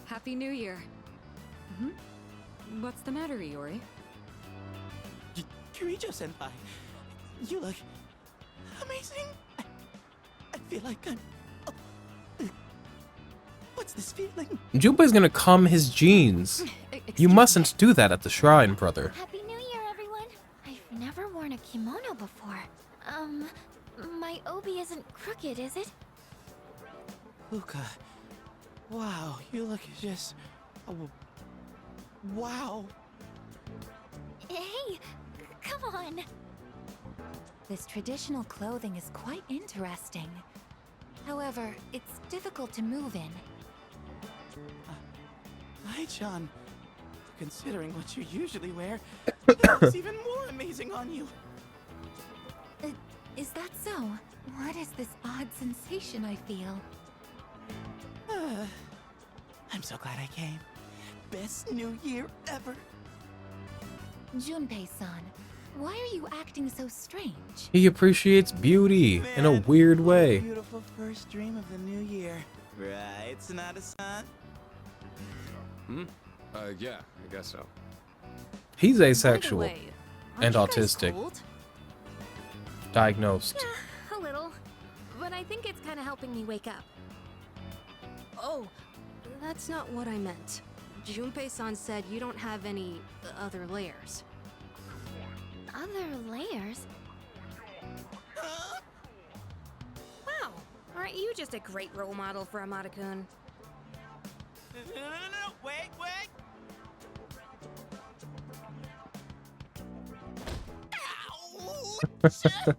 [SPEAKER 11] Happy New Year. What's the matter, Iori?
[SPEAKER 7] Kirijo-senpai, you look amazing. I feel like I'm... What's this feeling?
[SPEAKER 1] Junpei's gonna cum his jeans. You mustn't do that at the shrine, brother.
[SPEAKER 2] Happy New Year, everyone. I've never worn a kimono before. My obi isn't crooked, is it?
[SPEAKER 7] Luca, wow, you look just... Oh, wow.
[SPEAKER 2] Hey, come on. This traditional clothing is quite interesting. However, it's difficult to move in.
[SPEAKER 7] Hi, John. Considering what you usually wear, that looks even more amazing on you.
[SPEAKER 2] Is that so? What is this odd sensation I feel?
[SPEAKER 7] I'm so glad I came. Best New Year ever.
[SPEAKER 2] Junpei-san, why are you acting so strange?
[SPEAKER 1] He appreciates beauty in a weird way.
[SPEAKER 7] Beautiful first dream of the new year. Right, Sonata-san?
[SPEAKER 12] Yeah, I guess so.
[SPEAKER 1] He's asexual
[SPEAKER 6] By the way,
[SPEAKER 1] and
[SPEAKER 6] aren't you guys
[SPEAKER 1] autistic.
[SPEAKER 6] cold?
[SPEAKER 1] Diagnosed.
[SPEAKER 2] Yeah, a little. But I think it's kind of helping me wake up.
[SPEAKER 6] Oh, that's not what I meant. Junpei-san said you don't have any other layers.
[SPEAKER 2] Other layers? Wow, aren't you just a great role model for Amada-kun?
[SPEAKER 7] No, wait. Ow!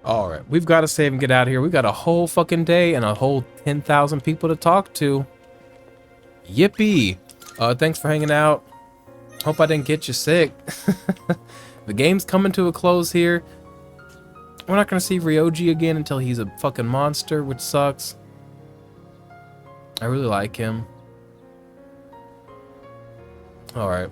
[SPEAKER 1] All right, we've got to save and get out of here. We got a whole fucking day and a whole 10,000 people to talk to. Yippee! Thanks for hanging out. Hope I didn't get you sick. The game's coming to a close here. We're not gonna see Ryoji again until he's a fucking monster, which sucks. I really like him. All right.